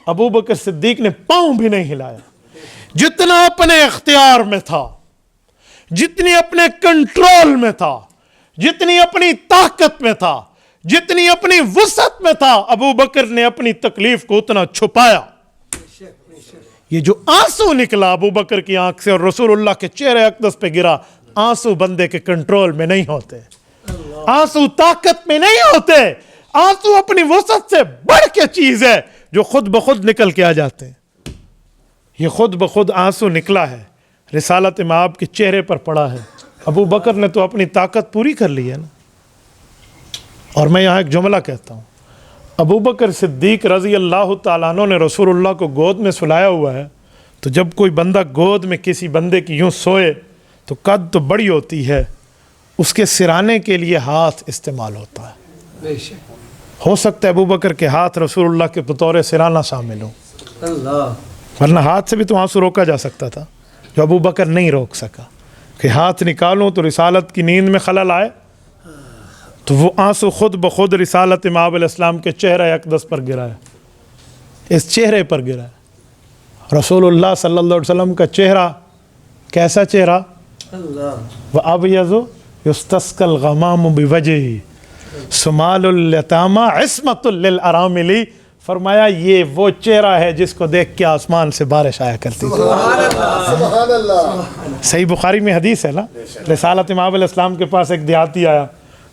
ابو بکر صدیق نے پاؤں بھی نہیں ہلایا. جتنا اپنے اختیار میں تھا, جتنی اپنے کنٹرول میں تھا, جتنی اپنی طاقت میں تھا, جتنی اپنی وسعت میں تھا, ابو بکر نے اپنی تکلیف کو اتنا چھپایا. یہ جو آنسو نکلا ابو بکر کی آنکھ سے اور رسول اللہ کے چہرے اقدس پہ گرا, آنسو بندے کے کنٹرول میں نہیں ہوتے, آنسو طاقت میں نہیں ہوتے, آنسو اپنی وسعت سے بڑھ کے چیز ہے جو خود بخود نکل کے آ جاتے ہیں. یہ خود بخود آنسو نکلا ہے, رسالت مآب کے چہرے پر پڑا ہے. ابو بکر نے تو اپنی طاقت پوری کر لی ہے نا. اور میں یہاں ایک جملہ کہتا ہوں, ابو بکر صدیق رضی اللہ تعالیٰ عنہ نے رسول اللہ کو گود میں سلایا ہوا ہے, تو جب کوئی بندہ گود میں کسی بندے کی یوں سوئے تو قد تو بڑی ہوتی ہے, اس کے سرانے کے لیے ہاتھ استعمال ہوتا ہے. ہو سکتا ہے ابو بکر کے ہاتھ رسول اللہ کے بطور سرانہ شامل ہوں, ورنہ ہاتھ سے بھی تو آنسو روکا جا سکتا تھا, جو ابو بکر نہیں روک سکا کہ ہاتھ نکالوں تو رسالت کی نیند میں خلل آئے. تو وہ آنسو خود بخود رسالت مآب علیہ السلام کے چہرہ اقدس پر گرا ہے, اس چہرے پر گرا ہے. رسول اللہ صلی اللہ علیہ وسلم کا چہرہ کیسا چہرہ؟ وَأَبْيَضُ يُسْتَسْقَى الْغَمَامُ بِوَجْهِهِ سُمَالُ الْيَتَامَى عِصْمَةٌ لِلْأَرَامِلِ. فرمایا یہ وہ چہرہ ہے جس کو دیکھ کے آسمان سے بارش آیا کرتی تھی. سبحان اللہ. صحیح بخاری میں حدیث ہے نا, رسالت مآب علیہ السلام کے پاس ایک دیہاتی آیا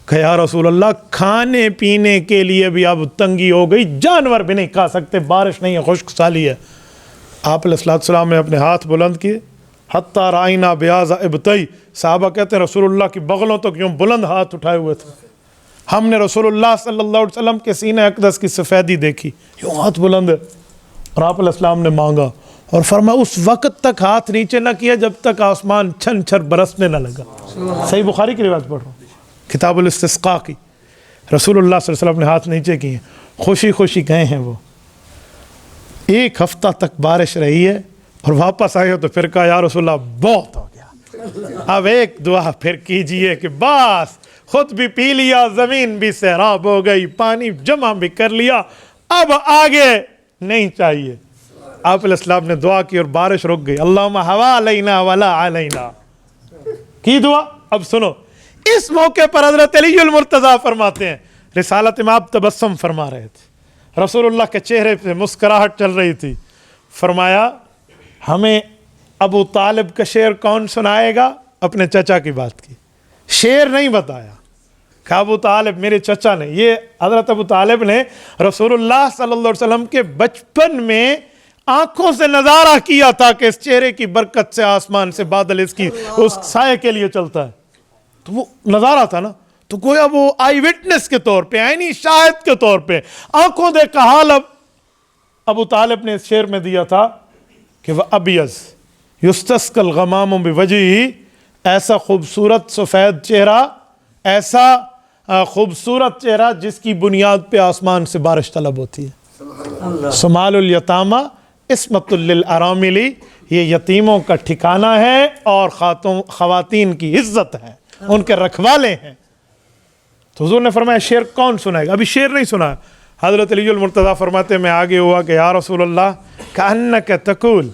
کہ یا رسول اللہ کھانے پینے کے لیے بھی اب تنگی ہو گئی, جانور بھی نہیں کھا سکتے, بارش نہیں ہے, خشک سالی ہے. آپ علیہ السلام نے اپنے ہاتھ بلند کیے, حتیٰ رائنا بیاض ابتئی, صحابہ کہتے ہیں رسول اللہ کی بغلوں تک یوں بلند ہاتھ اٹھائے ہوئے تھے. ہم نے رسول اللہ صلی اللہ علیہ وسلم کے سینہ اقدس کی سفیدی دیکھی, یوں ہاتھ بلند ہے. اور آپ علیہ السلام نے مانگا اور فرمایا اس وقت تک ہاتھ نیچے نہ کیا جب تک آسمان چھن چھر برسنے نہ لگا. صحیح بخاری کی روایت پڑھ رہا ہوں, کتاب الاستسقاء کی. رسول اللہ صلی اللہ علیہ وسلم نے ہاتھ نیچے کیے, خوشی خوشی گئے ہیں وہ. 1 ہفتہ تک بارش رہی ہے اور واپس آئے ہو تو پھر کہا یا رسول اللہ بہت ہو گیا, اب ایک دعا پھر کیجئے کہ بس خود بھی پی لیا, زمین بھی سیراب ہو گئی, پانی جمع بھی کر لیا, اب آگے نہیں چاہیے. آپ علیہ السلام نے دعا کی اور بارش رک گئی. اللہم ہوا علینا ولا علینا کی دعا. اب سنو, اس موقع پر حضرت علی المرتضیٰ فرماتے ہیں, رسالت مآب تبسم فرما رہے تھے, رسول اللہ کے چہرے پہ مسکراہٹ چل رہی تھی. فرمایا ہمیں ابو طالب کا شعر کون سنائے گا؟ اپنے چچا کی بات کی, شعر نہیں بتایا کہ ابو طالب میرے چچا نے. یہ حضرت ابو طالب نے رسول اللہ صلی اللہ علیہ وسلم کے بچپن میں آنکھوں سے نظارہ کیا تھا کہ اس چہرے کی برکت سے آسمان سے بادل اس کی اس سائے کے لیے چلتا ہے. تو وہ نظارہ تھا نا, تو گویا وہ آئی وٹنس کے طور پہ, عینی شاہد کے طور پہ آنکھوں دیکھا حال ابو طالب نے اس شعر میں دیا تھا کہ وَأَبْيَضْ يُسْتَسْقَى الْغَمَامُ بِوَجْهِهِ, ایسا خوبصورت سفید چہرہ, ایسا خوبصورت چہرہ جس کی بنیاد پہ آسمان سے بارش طلب ہوتی ہے. سمال الیتامہ عصمۃ للارامل, یہ یتیموں کا ٹھکانہ ہے اور خواتین کی عزت ہے, ان کے رکھوالے ہیں. تو حضور نے فرمایا شعر کون سنائے گا؟ ابھی شعر نہیں سنا. حضرت علی المرتضیٰ فرماتے میں آگے ہوا کہ یا رسول اللہ کأنک تقول,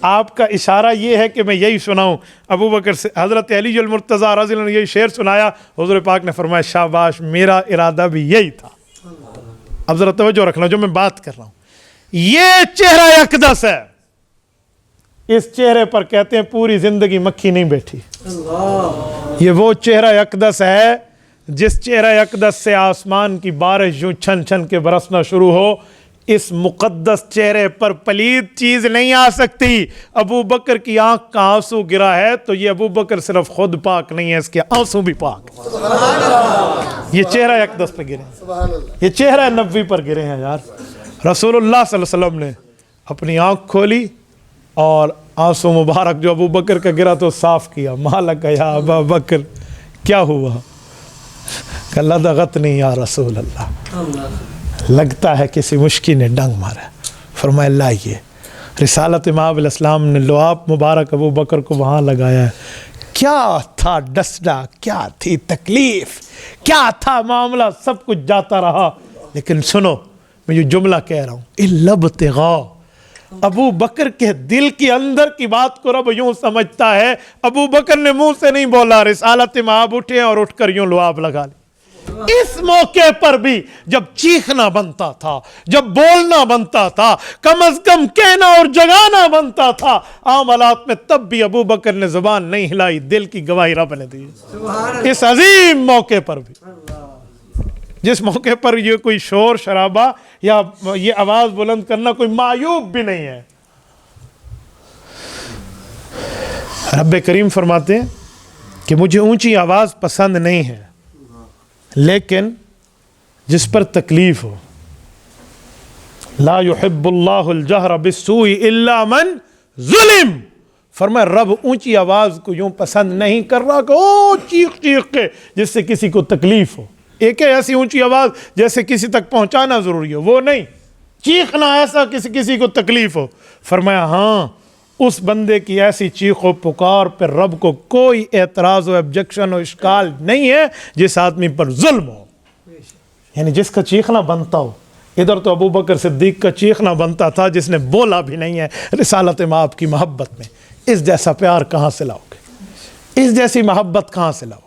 آپ کا اشارہ یہ ہے کہ میں یہی سناؤں. ابو بکر سے حضرت علی المرتضیٰ رضی اللہ عنہ نے یہی شعر سنایا. حضور پاک نے فرمایا شاباش, میرا ارادہ بھی یہی تھا. اب ذرا توجہ رکھنا جو میں بات کر رہا ہوں, یہ چہرہ اقدس ہے, اس چہرے پر کہتے ہیں پوری زندگی مکھی نہیں بیٹھی. یہ وہ چہرہ اقدس ہے جس چہرہ اقدس سے آسمان کی بارش یوں چھن چھن کے برسنا شروع ہو. اس مقدس چہرے پر پلید چیز نہیں آ سکتی. ابو بکر کی آنکھ کا آنسو گرا ہے تو یہ ابو بکر صرف خود پاک نہیں ہے, اس کے آنسو بھی پاک. یہ چہرہ اقدس پہ گرے ہیں, یہ چہرہ نبوی پر گرے ہیں. یار رسول اللہ صلی اللہ علیہ وسلم نے اپنی آنکھ کھولی, اور آنسو مبارک جو ابو بکر کا گرا تو صاف کیا، مالک یا ابا بکر، کیا ہوا؟ کہ لدغتنی یا رسول اللہ، لگتا ہے کسی مشکی نے ڈنگ مارا۔ فرمایا لائیے، رسالت امام علیہ السلام نے لعاب مبارک ابو بکر کو وہاں لگایا ہے۔ کیا تھا ڈسنا، کیا تھی تکلیف، کیا تھا معاملہ، سب کچھ جاتا رہا، لیکن سنو میں یہ جملہ کہہ رہا ہوں، الا ابتغاء، ابو بکر کے دل کے اندر کی بات کو رب یوں سمجھتا ہے۔ ابو بکر نے منہ سے نہیں بولا، رسالت امام اٹھے اور اٹھ کر یوں لعاب لگا لی۔ اس موقع پر بھی جب چیخنا بنتا تھا، جب بولنا بنتا تھا، کم از کم کہنا اور جگانا بنتا تھا عام حالات میں، تب بھی ابو بکر نے زبان نہیں ہلائی، دل کی گواہی رب نے دی۔ اس عظیم موقع پر بھی، جس موقع پر یہ کوئی شور شرابہ یا یہ آواز بلند کرنا کوئی معیوب بھی نہیں ہے۔ رب کریم فرماتے ہیں کہ مجھے اونچی آواز پسند نہیں ہے، لیکن جس پر تکلیف ہو، لا يحب اللہ الجہر بالسوء الا من ظلم، فرمایا رب اونچی آواز کو یوں پسند نہیں کر رہا کہ او چیخ چیخ کے جس سے کسی کو تکلیف ہو۔ ایک ہے ایسی اونچی آواز جیسے کسی تک پہنچانا ضروری ہو، وہ نہیں، چیخنا ایسا کسی کو تکلیف ہو۔ فرمایا ہاں، اس بندے کی ایسی چیخ و پکار پر رب کو کوئی اعتراض و ابجیکشن و اشکال نہیں ہے جس آدمی پر ظلم ہو، یعنی جس کا چیخنا بنتا ہو۔ ادھر تو ابو بکر صدیق کا چیخنا بنتا تھا جس نے بولا بھی نہیں ہے رسالت مآب کی محبت میں۔ اس جیسا پیار کہاں سے لاؤ گے؟ اس جیسی محبت کہاں سے لاؤ گے؟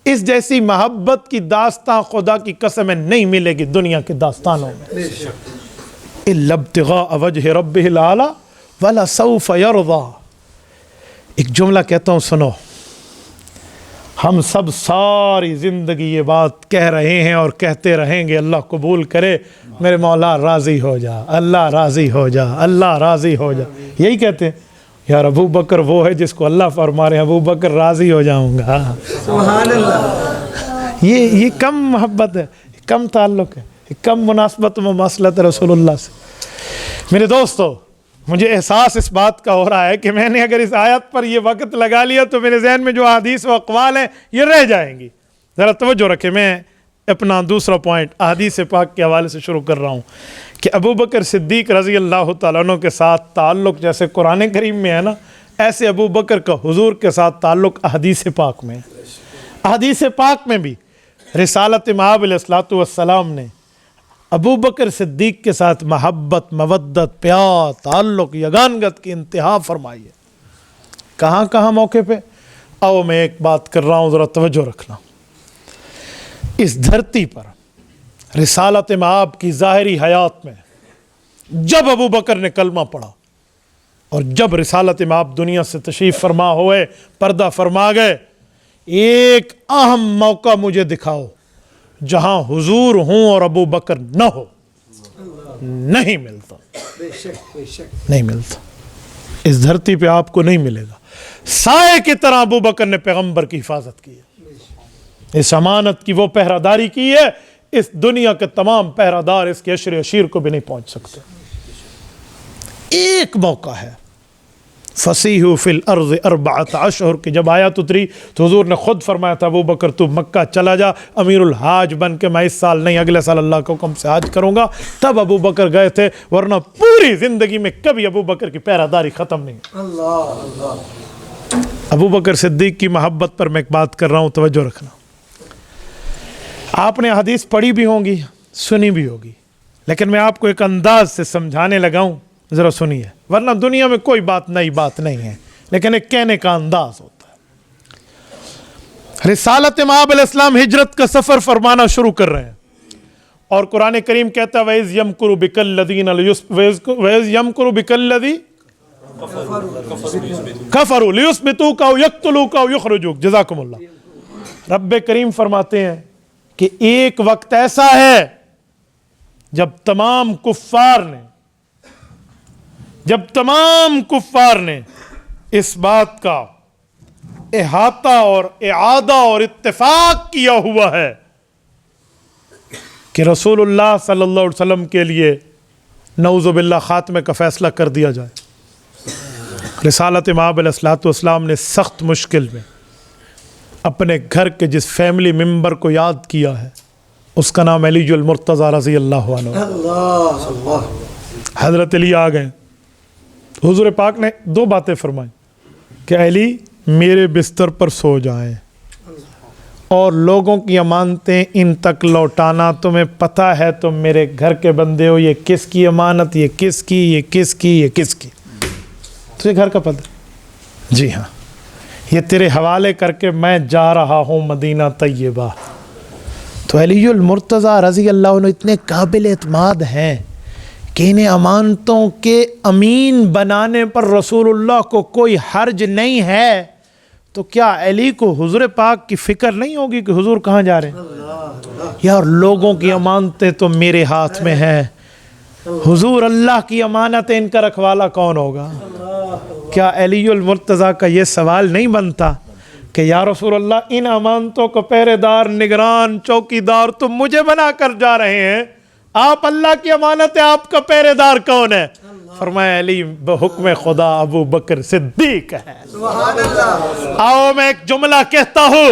اس جیسی محبت کی داستان خدا کی قسم نہیں ملے گی دنیا کے داستانوں میں۔ الا ابتغاء وجہ ربہ الاعلی وَلَسَوْفَ يَرْضَى۔ ایک جملہ کہتا ہوں سنو، ہم سب ساری زندگی یہ بات کہہ رہے ہیں اور کہتے رہیں گے، اللہ قبول کرے، میرے مولا راضی ہو جا، اللہ راضی ہو جا، اللہ راضی ہو جا، یہی کہتے ہیں۔ یار ابو بکر وہ ہے جس کو اللہ فرما رہے ہیں ابو بکر راضی ہو جاؤں گا، سبحان اللہ۔ یہ کم محبت ہے، کم تعلق ہے، کم مناسبت و مماثلت رسول اللہ سے۔ میرے دوستو، مجھے احساس اس بات کا ہو رہا ہے کہ میں نے اگر اس آیت پر یہ وقت لگا لیا تو میرے ذہن میں جو احادیث و اقوال ہیں یہ رہ جائیں گی۔ ذرا توجہ رکھیں، میں اپنا دوسرا پوائنٹ احادیث پاک کے حوالے سے شروع کر رہا ہوں کہ ابو بکر صدیق رضی اللہ تعالیٰ عنہ کے ساتھ تعلق جیسے قرآن کریم میں ہے نا، ایسے ابو بکر کا حضور کے ساتھ تعلق احادیث پاک میں ہے۔ احادیث پاک میں بھی رسالت مآب علیہ الصلوۃ والسلام نے ابو بکر صدیق کے ساتھ محبت، مودت، پیار، تعلق، یگانگت کی انتہا فرمائی ہے۔ کہاں کہاں موقع پہ؟ آؤ میں ایک بات کر رہا ہوں، ذرا توجہ رکھنا۔ اس دھرتی پر رسالت مآب کی ظاہری حیات میں جب ابو بکر نے کلمہ پڑھا اور جب رسالت مآب دنیا سے تشریف فرما ہوئے، پردہ فرما گئے، ایک اہم موقع مجھے دکھاؤ جہاں حضور ہوں اور ابو بکر نہ ہو، نہیں ملتا، نہیں ملتا، اس دھرتی پہ آپ کو نہیں ملے گا۔ سائے کی طرح ابو بکر نے پیغمبر کی حفاظت کی ہے، اس امانت کی وہ پہرہ داری کی ہے، اس دنیا کے تمام پہرہ دار اس کے عشر عشیر کو بھی نہیں پہنچ سکتے۔ ایک موقع ہے، فسیحوا فی الارض 4 اشہر کی جب آیت اتری تو حضور نے خود فرمایا تھا ابو بکر تو مکہ چلا جا امیر الحاج بن کے، میں اس سال نہیں اگلے سال اللہ کے حکم سے حج کروں گا، تب ابو بکر گئے تھے، ورنہ پوری زندگی میں کبھی ابو بکر کی پہرہ داری ختم نہیں۔ ابو بکر صدیق کی محبت پر میں ایک بات کر رہا ہوں، توجہ رکھنا۔ آپ نے حدیث پڑھی بھی ہوں گی، سنی بھی ہوگی، لیکن میں آپ کو ایک انداز سے سمجھانے لگا ہوں، ذرا سنیے، ورنہ دنیا میں کوئی بات نئی بات نہیں ہے، لیکن ایک کہنے کا انداز ہوتا ہے۔ رسالت مآب علیہ السلام ہجرت کا سفر فرمانا شروع کر رہے ہیں، اور قرآن کریم کہتا ہے وَإِذْ يَمْكُرُ بِكَ الَّذِينَ وَإِذْ يَمْكُرُ بِكَ الَّذِي كَفَرُوا لِيُثْبِتُوكَ أَوْ يَقْتُلُوكَ أَوْ يُخْرِجُوكَ۔ جزاکم اللہ۔ رب کریم فرماتے ہیں کہ ایک وقت ایسا ہے جب تمام کفار نے اس بات کا احاطہ اور اعادہ اور اتفاق کیا ہوا ہے کہ رسول اللہ صلی اللہ علیہ وسلم کے لیے نعوذ باللہ خاتمے کا فیصلہ کر دیا جائے۔ رسالت امام علیہ الصلوۃ والسلام نے سخت مشکل میں اپنے گھر کے جس فیملی ممبر کو یاد کیا ہے اس کا نام علی المرتضیٰ رضی اللہ عنہ۔ حضرت علی آ گئے، حضور پاک نے دو باتیں فرمائیں کہ علی میرے بستر پر سو جائیں اور لوگوں کی امانتیں ان تک لوٹانا، تمہیں پتہ ہے تم میرے گھر کے بندے ہو، یہ کس کی امانت، یہ کس کی، یہ کس کی، یہ کس کی، تجھے گھر کا پتہ؟ جی ہاں، یہ تیرے حوالے کر کے میں جا رہا ہوں مدینہ طیبہ۔ تو علی المرتضیٰ رضی اللہ عنہ اتنے قابل اعتماد ہیں کہ انہیں امانتوں کے امین بنانے پر رسول اللہ کو کوئی حرج نہیں ہے، تو کیا علی کو حضور پاک کی فکر نہیں ہوگی کہ حضور کہاں جا رہے ہیں؟ یار لوگوں کی امانتیں تو میرے ہاتھ میں ہیں، حضور اللہ کی امانت ان کا رکھوالا کون ہوگا؟ کیا علی المرتضیٰ کا یہ سوال نہیں بنتا کہ یا رسول اللہ ان امانتوں کو پہرے دار، نگران، چوکی دار تم مجھے بنا کر جا رہے ہیں، آپ اللہ کی امانت ہے، آپ کا پہرے دار کون ہے؟ فرمایا علی بحکم خدا ابو بکر صدیق ہے۔ آؤ میں ایک جملہ کہتا ہوں،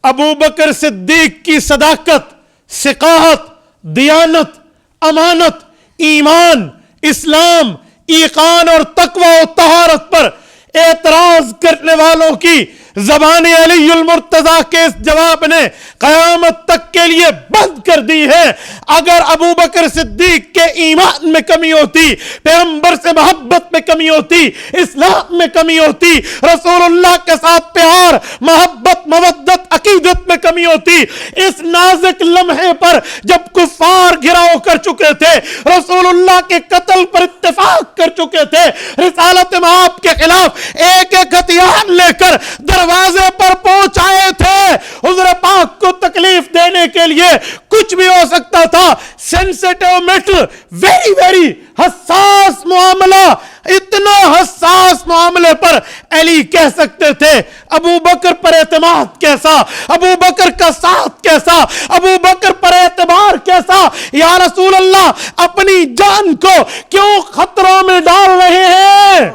ابو بکر صدیق کی صداقت، ثقافت، دیانت، امانت، ایمان، اسلام، ایقان اور تقوی و طہارت پر اعتراض کرنے والوں کی زبان علی المرتضیٰ کے اس جواب نے قیامت تک کے لیے بند کر دی ہے۔ اگر ابو بکر صدیق کے ایمان میں کمی ہوتی، پیغمبر سے محبت میں کمی ہوتی، اسلام میں کمی ہوتی، رسول اللہ کے ساتھ پیار، محبت، مودت، عقیدت میں کمی ہوتی، اس نازک لمحے پر جب کفار گھراؤ کر چکے تھے، رسول اللہ کے قتل پر اتفاق کر چکے تھے، رسالت مآب کے خلاف ایک ایک ہتھیار لے کر دروازے پر پہنچ آئے تھے، حضور پاک کو تکلیف دینے کے لیے کچھ بھی ہو سکتا تھا، سینسیٹیو میٹر، ویری ویری حساس معاملہ، اتنا حساس معاملے پر علی کہہ سکتے تھے ابو بکر پر اعتماد کیسا، ابو بکر کا ساتھ کیسا، ابو بکر پر اعتبار کیسا، یا رسول اللہ اپنی جان کو کیوں خطروں میں ڈال رہے ہیں،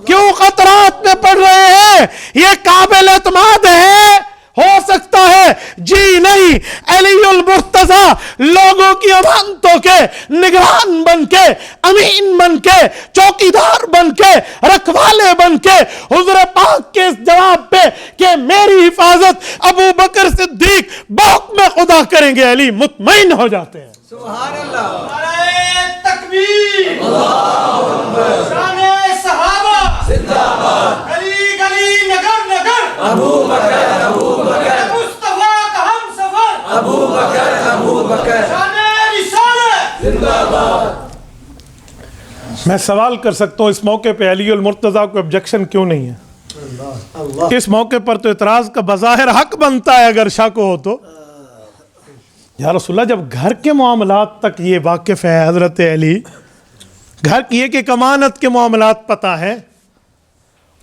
کیوں خطرات میں پڑ رہے ہیں؟ یہ قابل اعتماد ہے؟ ہو سکتا ہے جی نہیں، علی المرتضیٰ لوگوں کی امانتوں کے نگران بن کے، امین بن کے، چوکیدار بن کے، رکھوالے بن کے حضور پاک کے اس جواب پہ کہ میری حفاظت ابو بکر صدیق بحکم خدا کریں گے، علی مطمئن ہو جاتے ہیں۔ سبحان اللہ، نعرہ تکبیر، شان صحابہ زندہ باد، گلی گلی نگر نگر ابو بکر، ابو بکر، مصطفیٰ کا ہم سفر ابو بکر، ابو بکر، شان رسالت زندہ باد۔ میں سوال کر سکتا ہوں اس موقع پہ علی المرتضیٰ کو آبجیکشن کیوں نہیں ہے؟ اس موقع پر تو اعتراض کا بظاہر حق بنتا ہے اگر شک ہو تو۔ یا رسول اللہ جب گھر کے معاملات تک یہ واقف ہے حضرت علی، گھر کی ایک امانت کے معاملات پتہ ہے،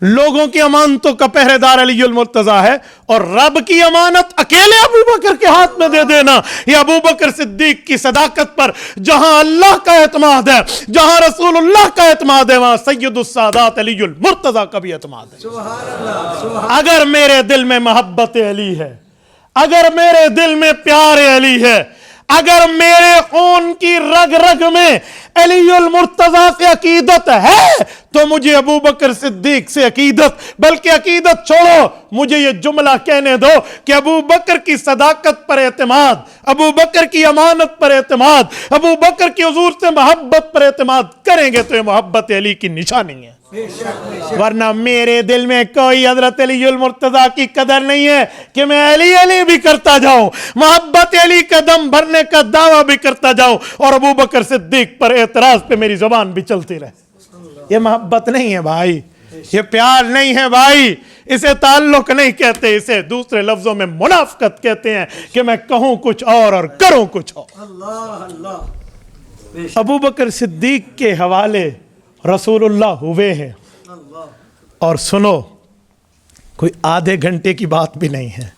لوگوں کی امانتوں کا پہرے دار علی المرتضیٰ ہے، اور رب کی امانت اکیلے ابو بکر کے ہاتھ میں دے دینا، یہ ابو بکر صدیق کی صداقت پر جہاں اللہ کا اعتماد ہے، جہاں رسول اللہ کا اعتماد ہے، وہاں سید السادات علی المرتضیٰ کا بھی اعتماد ہے۔ اگر میرے دل میں محبت علی ہے، اگر میرے دل میں پیار علی ہے، اگر میرے خون کی رگ رگ میں علی المرتضیٰ سے عقیدت ہے، تو مجھے ابو بکر صدیق سے عقیدت، بلکہ عقیدت چھوڑو، مجھے یہ جملہ کہنے دو کہ ابو بکر کی صداقت پر اعتماد، ابو بکر کی امانت پر اعتماد، ابو بکر کی حضور سے محبت پر اعتماد کریں گے تو یہ محبت علی کی نشانی ہے۔ ورنہ میرے دل میں کوئی حضرت علی المرتضیٰ کی قدر نہیں ہے کہ میں علی علی بھی کرتا جاؤں، محبت علی کا دم بھرنے کا دعویٰ بھی کرتا جاؤں، اور ابو بکر صدیق پر اعتراض پہ میری زبان بھی چلتی رہے۔ یہ محبت نہیں ہے بھائی، یہ پیار نہیں ہے بھائی، اسے تعلق نہیں کہتے، اسے دوسرے لفظوں میں منافقت کہتے ہیں کہ میں کہوں کچھ اور کروں کچھ اور۔ ابو بکر صدیق کے حوالے رسول اللہ ہوئے ہیں، اور سنو، کوئی آدھے گھنٹے کی بات بھی نہیں ہے،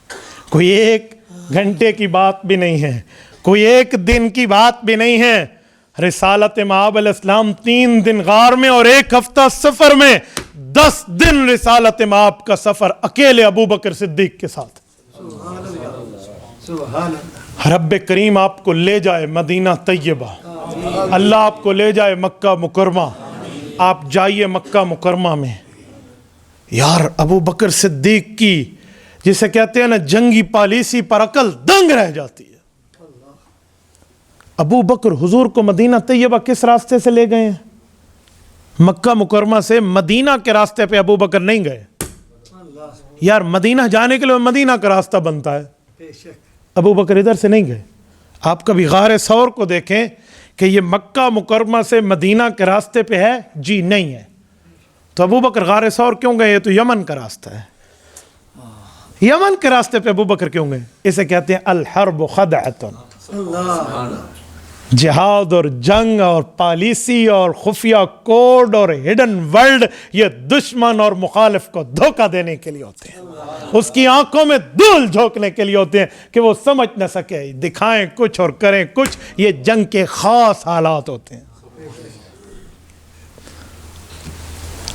کوئی ایک گھنٹے کی بات بھی نہیں ہے، کوئی ایک دن کی بات بھی نہیں ہے، رسالت مآب علیہ السلام 3 دن غار میں اور 1 ہفتہ سفر میں، 10 دن رسالت مآب کا سفر اکیلے ابو بکر صدیق کے ساتھ۔ سبحان اللہ، رب کریم آپ کو لے جائے مدینہ طیبہ، اللہ آپ کو لے جائے مکہ مکرمہ، آپ جائیے مکہ مکرمہ میں۔ یار ابو بکر صدیق کی جسے کہتے ہیں نا جنگی پالیسی پر عقل دنگ رہ جاتی ہے۔ ابو بکر حضور کو مدینہ طیبہ کس راستے سے لے گئے ہیں؟ مکہ مکرمہ سے مدینہ کے راستے پہ ابو بکر نہیں گئے۔ یار مدینہ جانے کے لیے مدینہ کا راستہ بنتا ہے، بے شک، ابو بکر ادھر سے نہیں گئے۔ آپ کبھی غار ثور کو دیکھیں کہ یہ مکہ مکرمہ سے مدینہ کے راستے پہ ہے؟ جی نہیں ہے۔ تو ابو بکر غار ثور کیوں گئے؟ یہ تو یمن کا راستہ ہے، یمن کے راستے پہ ابو بکر کیوں گئے؟ اسے کہتے ہیں الحرب خدعۃ، جہاد اور جنگ اور پالیسی اور خفیہ کوڈ اور ہڈن ورلڈ یہ دشمن اور مخالف کو دھوکہ دینے کے لیے ہوتے ہیں، اس کی آنکھوں میں دھول جھونکنے کے لیے ہوتے ہیں کہ وہ سمجھ نہ سکے، دکھائیں کچھ اور کریں کچھ۔ یہ جنگ کے خاص حالات ہوتے ہیں۔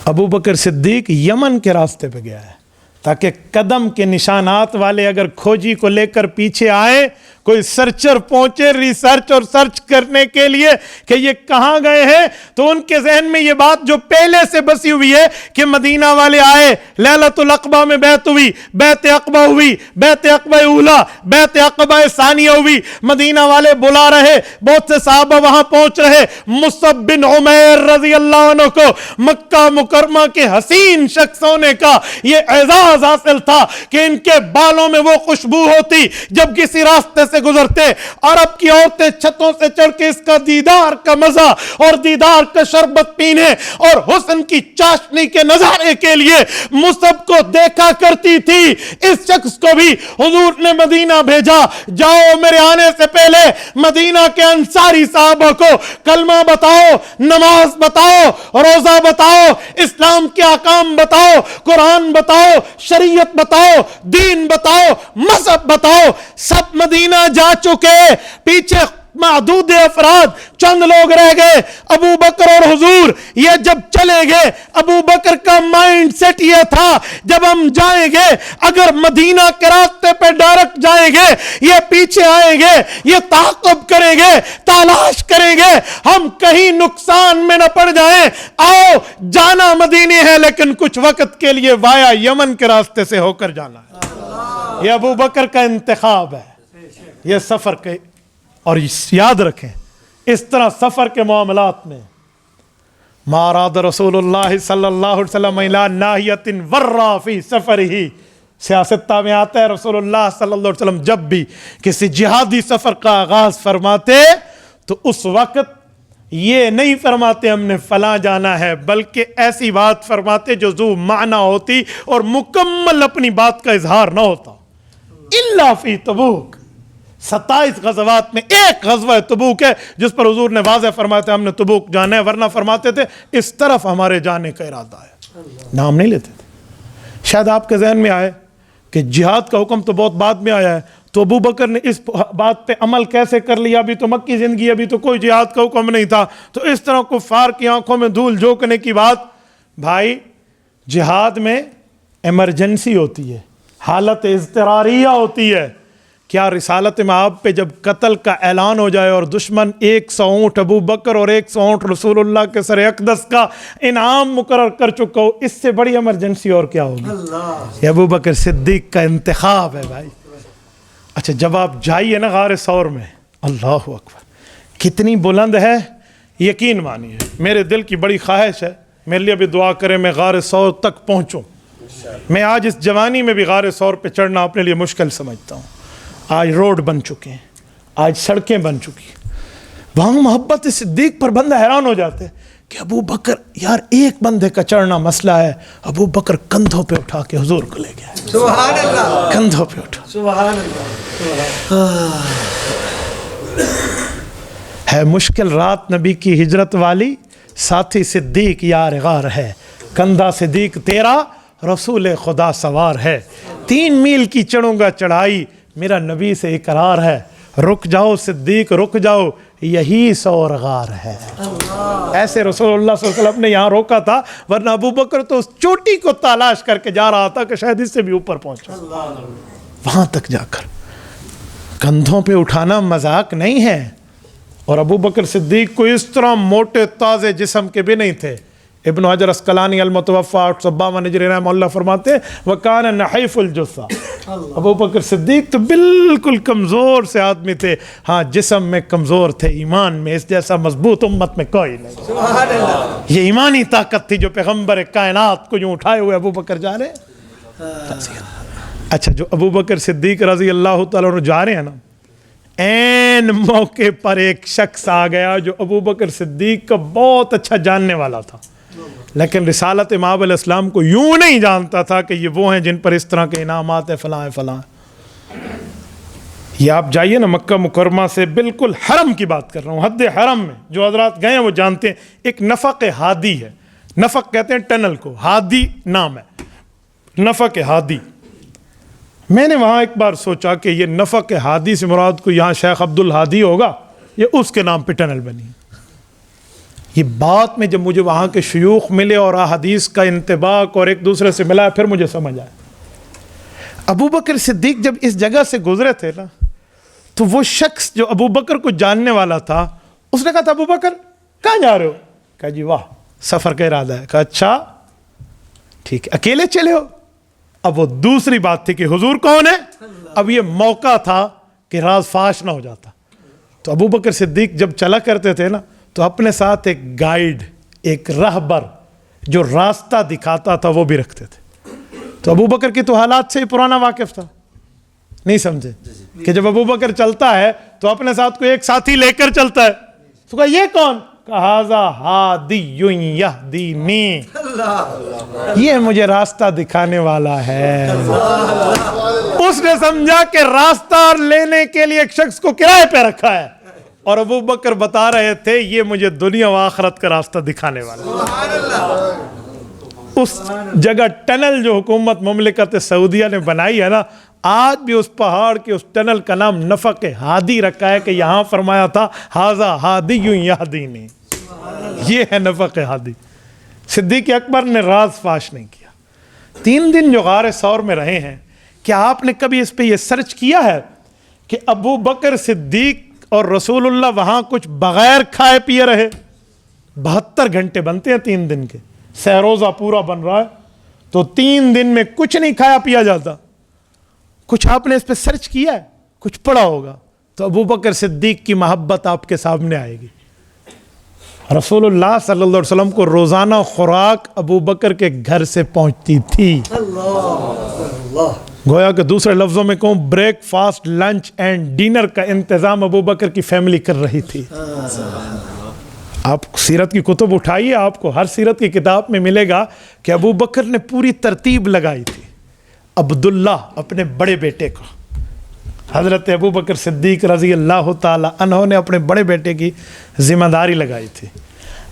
ابو بکر صدیق یمن کے راستے پہ گیا ہے تاکہ قدم کے نشانات والے اگر کھوجی کو لے کر پیچھے آئے، کوئی سرچر پہنچے ریسرچ اور سرچ کرنے کے لیے کہ یہ کہاں گئے ہیں، تو ان کے ذہن میں یہ بات جو پہلے سے بسی ہوئی ہے کہ مدینہ والے آئے، لیلۃ العقبہ میں بیعت ہوئی، بیعت عقبہ ہوئی، بیعت عقبہ اولا، بیعت عقبہ ثانیہ ہوئی، مدینہ والے بلا رہے، بہت سے صحابہ وہاں پہنچ رہے۔ مصعب بن عمیر رضی اللہ عنہ کو مکہ مکرمہ کے حسین شخص ہونے کا یہ اعزاز حاصل تھا کہ ان کے بالوں میں وہ خوشبو ہوتی جب کسی راستے سے گزرتے۔ عرب کی عورتیں چھتوں سے چڑھ کے اس کا دیدار کا مزہ اور دیدار کا شربت پینے اور حسن کی چاشنی کے نظارے کے لیے مصعب کو دیکھا کرتی تھی۔ اس شخص کو بھی حضور نے مدینہ بھیجا، جاؤ میرے آنے سے پہلے مدینہ کے انصاری صحابہ کو کلمہ بتاؤ، نماز بتاؤ، روزہ بتاؤ، اسلام کے احکام بتاؤ، قرآن بتاؤ، شریعت بتاؤ، دین بتاؤ، مذہب بتاؤ۔ سب مدینہ جا چکے، پیچھے معدود افراد چند لوگ رہ گئے، ابو بکر اور حضور۔ یہ جب چلے گئے، ابو بکر کا مائنڈ سیٹ یہ تھا جب ہم جائیں گے، اگر مدینہ کے راستے پہ ڈائریکٹ جائیں گے، یہ پیچھے آئیں گے، یہ تعاقب کریں گے، تلاش کریں گے، ہم کہیں نقصان میں نہ پڑ جائیں۔ آؤ جانا مدینے ہے لیکن کچھ وقت کے لیے وایا یمن کے راستے سے ہو کر جانا ہے۔ یہ ابو بکر کا انتخاب ہے، یہ سفر کے۔ اور یاد رکھیں اس طرح سفر کے معاملات میں ما اراد رسول اللہ صلی اللہ علیہ وسلم الی ناحیۃ ورا فی سفرہ، سیاست میں آتا ہے رسول اللہ صلی اللہ علیہ وسلم جب بھی کسی جہادی سفر کا آغاز فرماتے تو اس وقت یہ نہیں فرماتے ہم نے فلاں جانا ہے، بلکہ ایسی بات فرماتے جو ذو معنی ہوتی اور مکمل اپنی بات کا اظہار نہ ہوتا۔ الا فی تبوک، 27 غزوات میں ایک غزوہ تبوک ہے جس پر حضور نے واضح فرمایا تھا ہم نے تبوک جانا ہے، ورنہ فرماتے تھے اس طرف ہمارے جانے کا ارادہ ہے، نام نہیں لیتے تھے۔ شاید آپ کے ذہن میں آئے کہ جہاد کا حکم تو بہت بعد میں آیا ہے، تو ابو بکر نے اس بات پہ عمل کیسے کر لیا؟ ابھی تو مکی زندگی، ابھی تو کوئی جہاد کا حکم نہیں تھا، تو اس طرح کفار کی آنکھوں میں دھول جھونکنے کی بات۔ بھائی جہاد میں ایمرجنسی ہوتی ہے، حالت اضطراریہ ہوتی ہے۔ کیا رسالت مآب پہ جب قتل کا اعلان ہو جائے اور دشمن 100 اونٹ ابو بکر اور 100 اونٹ رسول اللہ کے سر اقدس کا انعام مقرر کر چکا ہو، اس سے بڑی ایمرجنسی اور کیا ہوگی؟ یہ ابو بکر صدیق کا انتخاب ہے بھائی۔ اچھا جب آپ جائیے نا غار ثور میں، اللہ اکبر کتنی بلند ہے، یقین مانیے میرے دل کی بڑی خواہش ہے، میرے لیے بھی دعا کریں میں غار ثور تک پہنچوں۔ میں آج اس جوانی میں بھی غار ثور پہ چڑھنا اپنے لیے مشکل سمجھتا ہوں۔ آج روڈ بن چکے ہیں، آج سڑکیں بن چکی ہیں، وہاں محبت صدیق پر بندہ حیران ہو جاتے ہیں کہ ابو بکر، یار ایک بندے کا چڑھنا مسئلہ ہے، ابو بکر کندھوں پہ اٹھا کے حضور کو لے گیا، سبحان اللہ، کندھوں پہ اٹھا۔ سبحان اللہ، ہے مشکل رات نبی کی ہجرت والی، ساتھی صدیق یار غار ہے، کندھا صدیق تیرا رسول خدا سوار ہے، 3 میل کی چڑھوں گا چڑھائی، میرا نبی سے اقرار ہے، رک جاؤ صدیق رک جاؤ، یہی ثور غار ہے. ایسے رسول اللہ صلی اللہ علیہ وسلم نے یہاں روکا تھا، ورنہ ابو بکر تو اس چوٹی کو تلاش کر کے جا رہا تھا کہ شاید اس سے بھی اوپر پہنچا. وہاں تک جا کر کندھوں پہ اٹھانا مذاق نہیں ہے. اور ابو بکر صدیق کو اس طرح موٹے تازے جسم کے بھی نہیں تھے. ابن حجر اسقلانی المتوفی 852 ہجری رحمہ اللہ فرماتے ہیں وَكَانَ نَحِيفُ الْجُثَّةِ، ابو بکر صدیق تو بالکل کمزور سے آدمی تھے. ہاں جسم میں کمزور تھے، ایمان میں اس جیسا مضبوط امت میں کوئی نہیں. سبحان اللہ. یہ ایمانی طاقت تھی جو پیغمبر کائنات کو یوں اٹھائے ہوئے ابو بکر جا رہے ہیں. اچھا، جو ابو بکر صدیق رضی اللہ تعالیٰ عنہ جا رہے ہیں نا، این موقع پر ایک شخص آ گیا جو ابو بکر صدیق کا بہت اچھا جاننے والا تھا، لیکن رسالت امام علیہ السلام کو یوں نہیں جانتا تھا کہ یہ وہ ہیں جن پر اس طرح کے انعامات ہیں، فلاں فلاں. یہ آپ جائیے نا مکہ مکرمہ سے بالکل حرم کی بات کر رہا ہوں، حد حرم میں جو حضرات گئے ہیں وہ جانتے ہیں ایک نفق ہادی ہے. نفق کہتے ہیں ٹنل کو، ہادی نام ہے، نفق ہادی. میں نے وہاں ایک بار سوچا کہ یہ نفق ہادی سے مراد کو یہاں شیخ عبد الہادی ہوگا، یہ اس کے نام پہ ٹنل بنی. یہ بات میں جب مجھے وہاں کے شیوخ ملے اور احادیث کا انطباق اور ایک دوسرے سے ملا، پھر مجھے سمجھ آیا. ابو بکر صدیق جب اس جگہ سے گزرے تھے نا، تو وہ شخص جو ابو بکر کو جاننے والا تھا، اس نے کہا تھا ابو بکر کہاں جا رہے ہو؟ کہا جی واہ سفر کا ارادہ ہے. کہا اچھا ٹھیک ہے، اکیلے چلے ہو؟ اب وہ دوسری بات تھی کہ حضور کون ہے. اب یہ موقع تھا کہ راز فاش نہ ہو جاتا. تو ابو بکر صدیق جب چلا کرتے تھے نا، تو اپنے ساتھ ایک گائیڈ، ایک رہبر جو راستہ دکھاتا تھا وہ بھی رکھتے تھے. تو ابو بکر کی تو حالات سے ہی پرانا واقف تھا، نہیں سمجھے کہ جب ابو بکر چلتا ہے تو اپنے ساتھ کوئی ایک ساتھی لے کر چلتا ہے. تو کہا یہ کون؟ کہا ھذا ھادی یہدینی، یہ مجھے راستہ دکھانے والا ہے. اس نے سمجھا کہ راستہ لینے کے لیے ایک شخص کو کرائے پہ رکھا ہے، اور ابو بکر بتا رہے تھے یہ مجھے دنیا و آخرت کا راستہ دکھانے والا ہے. اس جگہ ٹنل جو حکومت مملکت سعودیہ نے بنائی ہے نا، آج بھی اس پہاڑ کے اس ٹنل کا نام نفق ہادی رکھا ہے کہ یہاں فرمایا تھا ھذا ھادی یہدینی، یہ ہے نفق ہادی. صدیق اکبر نے راز فاش نہیں کیا. 3 دن جو غار ثور میں رہے ہیں، کیا آپ نے کبھی اس پہ یہ سرچ کیا ہے کہ ابو بکر صدیق اور رسول اللہ وہاں کچھ بغیر کھائے پیے رہے؟ 72 گھنٹے بنتے ہیں 3 دن کے، سہروزہ پورا بن رہا ہے، تو 3 دن میں کچھ نہیں کھایا پیا جاتا. کچھ آپ نے اس پہ سرچ کیا ہے؟ کچھ پڑھا ہوگا تو ابو بکر صدیق کی محبت آپ کے سامنے آئے گی. رسول اللہ صلی اللہ علیہ وسلم کو روزانہ خوراک ابو بکر کے گھر سے پہنچتی تھی. گویا کہ دوسرے لفظوں میں کہوں، break fast, lunch and dinner کا انتظام ابو بکر کی فیملی کر رہی تھی. آپ سیرت کی کتب اٹھائیے، آپ کو ہر سیرت کی کتاب میں ملے گا کہ ابو بکر نے پوری ترتیب لگائی تھی. عبداللہ اپنے بڑے بیٹے کو، حضرت ابو بکر صدیق رضی اللہ تعالی عنہ نے اپنے بڑے بیٹے کی ذمہ داری لگائی تھی.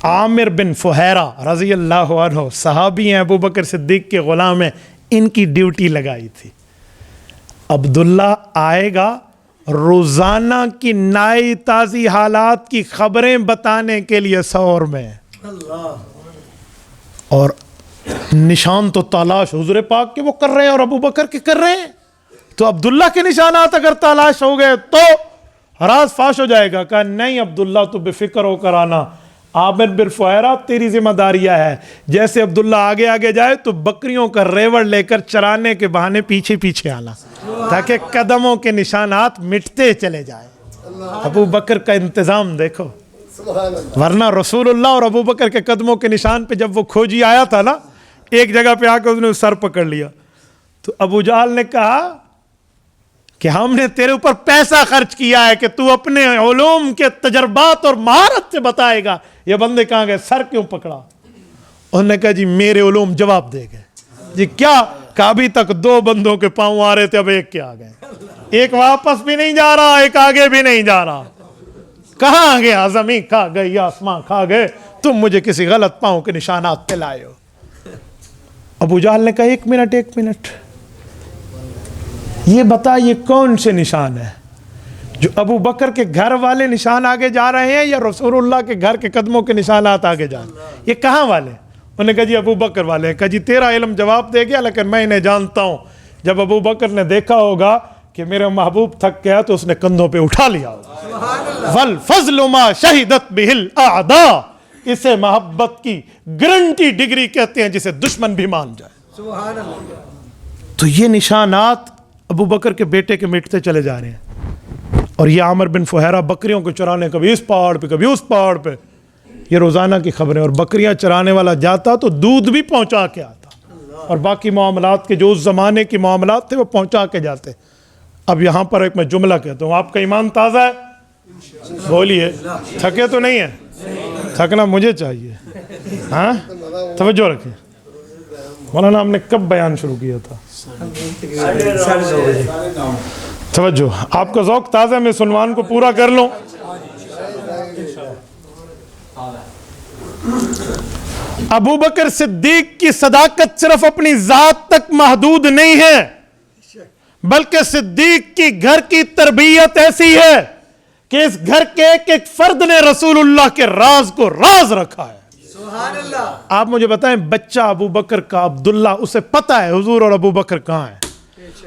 عامر بن فہیرہ رضی اللہ عنہ صحابی ہیں، ابو بکر صدیق کے غلام ہیں، ان کی ڈیوٹی لگائی تھی. عبداللہ آئے گا روزانہ کی نئی تازی حالات کی خبریں بتانے کے لیے ثور میں، اور نشان تو تلاش حضور پاک کے وہ کر رہے ہیں اور ابو بکر کے کر رہے ہیں. تو عبداللہ کے نشانات اگر تلاش ہو گئے تو راز فاش ہو جائے گا. کہا نہیں عبداللہ تو بے فکر ہو کر آنا، عامر بن فہیرہ تیری ذمہ داریاں ہے. جیسے عبداللہ آگے آگے جائے تو بکریوں کا ریوڑ لے کر چرانے کے بہانے پیچھے پیچھے آنا، تاکہ قدموں کے نشانات مٹتے چلے جائیں. ابو بکر کا انتظام دیکھو. ورنہ رسول اللہ اور ابو بکر کے قدموں کے نشان پہ جب وہ کھوجی آیا تھا نا، ایک جگہ پہ آ کے اس نے سر پکڑ لیا، تو ابو جہل نے کہا کہ ہم نے تیرے اوپر پیسہ خرچ کیا ہے کہ تو اپنے علوم کے تجربات اور مہارت سے بتائے گا. یہ بندے کہاں گئے؟ سر کیوں پکڑا؟ انہوں نے کہا جی میرے علوم جواب دے گئے. جی کیا؟ کہ ابھی تک 2 بندوں کے پاؤں آ رہے تھے، اب ایک کے آ گئے. ایک واپس بھی نہیں جا رہا، ایک آگے بھی نہیں جا رہا. کہاں گیا؟ زمین کھا گئی، آسمان کھا گئے، تم مجھے کسی غلط پاؤں کے نشانات پہ لائے ہو. ابو جہل نے کہا ایک منٹ، یہ بتا یہ کون سے نشان ہے جو ابو بکر کے گھر والے نشان آگے جا رہے ہیں یا رسول اللہ کے گھر کے قدموں کے نشانات آگے جا رہے ہیں؟ یہ کہاں والے ہیں؟ انہوں نے کہا جی ابو بکر والے ہیں۔ کہا جی تیرا علم جواب دے گیا، لیکن میں انہیں جانتا ہوں۔ جب ابو بکر نے دیکھا ہوگا کہ میرا محبوب تھک گیا تو اس نے کندھوں پہ اٹھا لیا ہوگا۔ والفضل ما شہدت بہ الاعداء، اسے محبت کی گارنٹی ڈگری کہتے ہیں جسے دشمن بھی مان جائے۔ سبحان اللہ۔ تو یہ نشانات ابو بکر کے بیٹے کے مٹتے چلے جا رہے ہیں۔ اور یہ عامر بن فہیرہ بکریوں کو چرانے کبھی اس پہاڑ پہ کبھی اس پہاڑ پہ، یہ روزانہ کی خبریں۔ اور بکریاں چرانے والا جاتا تو دودھ بھی پہنچا کے آتا، اور باقی معاملات کے جو اس زمانے کے معاملات تھے وہ پہنچا کے جاتے۔ اب یہاں پر ایک میں جملہ کہتا ہوں، آپ کا ایمان تازہ ہے؟ بولیے، تھکے تو نہیں ہیں؟ تھکنا مجھے چاہیے، ہاں توجہ رکھیں۔ مولانا ہم نے کب بیان شروع کیا تھا؟ توجہ، آپ کا ذوق تازہ ہے، میں اس عنوان کو پورا کر لوں۔ ابو بکر صدیق کی صداقت صرف اپنی ذات تک محدود نہیں ہے، بلکہ صدیق کی گھر کی تربیت ایسی ہے کہ اس گھر کے ایک ایک فرد نے رسول اللہ کے راز کو راز رکھا ہے۔ سبحان اللہ۔ آپ مجھے بتائیں، بچہ ابو بکر کا عبداللہ، اسے پتہ ہے حضور اور ابو بکر کہاں ہیں۔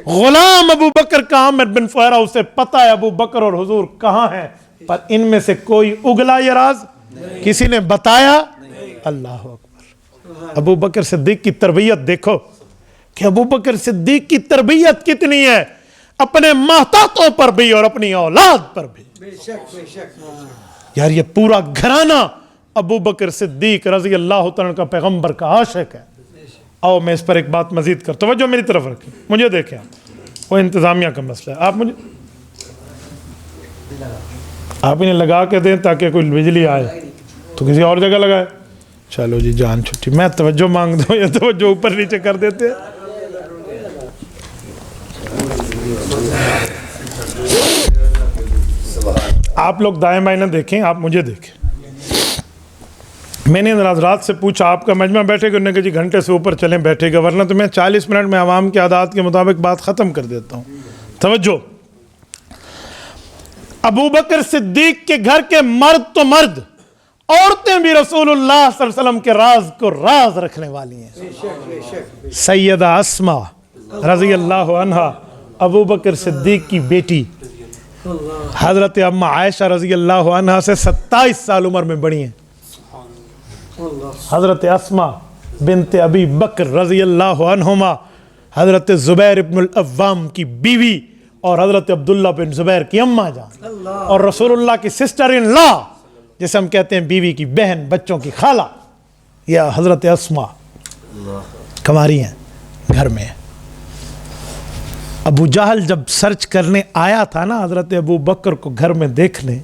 غلام ابو بکر کا عامر بن فہیرہ، اسے پتہ ہے ابو بکر اور حضور کہاں ہیں، پر ان میں سے کوئی اگلا یہ راز کسی نے بتایا؟ اللہ اکبر۔ ابو بکر صدیق کی تربیت دیکھو کہ ابو بکر صدیق کی تربیت کتنی ہے، اپنے محتاطوں پر بھی اور اپنی اولاد پر بھی۔ بے شک بے شک۔ یار یہ پورا گھرانہ ابو بکر صدیق رضی اللہ تعالیٰ کا پیغمبر کا عاشق ہے۔ آؤ میں اس پر ایک بات مزید کر، توجہ میری طرف رکھیں، مجھے دیکھیں، وہ انتظامیہ کا مسئلہ ہے۔ آپ انہیں لگا کے دیں تاکہ کوئی بجلی آئے تو کسی اور جگہ لگائے۔ چلو جی جان چھٹی، میں توجہ مانگ دوں یا توجہ اوپر نیچے کر دیتے ہیں۔ آپ لوگ دائیں بائیں نہ دیکھیں، آپ مجھے دیکھیں۔ میں نے حضرات سے پوچھا آپ کا مجمع بیٹھے گا؟ انہوں نے کہا جی گھنٹے سے اوپر چلیں بیٹھے گا، ورنہ تو میں 40 منٹ میں عوام کی عادات کے مطابق بات ختم کر دیتا ہوں۔ توجہ، ابو بکر صدیق کے گھر کے مرد تو مرد، عورتیں بھی رسول اللہ صلی اللہ علیہ وسلم کے راز کو راز رکھنے والی ہیں۔ سیدہ اسماء رضی اللہ عنہا ابو بکر صدیق کی بیٹی، حضرت اماں عائشہ رضی اللہ عنہا سے 27 سال عمر میں بڑی ہیں۔ حضرت اسماء بنت ابی بکر رضی اللہ عنہما حضرت زبیر ابن العوام کی بیوی اور حضرت عبداللہ بن زبیر کی اماں جان، اور رسول اللہ کی سسٹر ان لا، جسے ہم کہتے ہیں بیوی کی بہن، بچوں کی خالہ، یا حضرت اسماء کماری ہیں، گھر میں۔ ابو جہل جب سرچ کرنے آیا تھا نا حضرت ابو بکر کو گھر میں دیکھنے،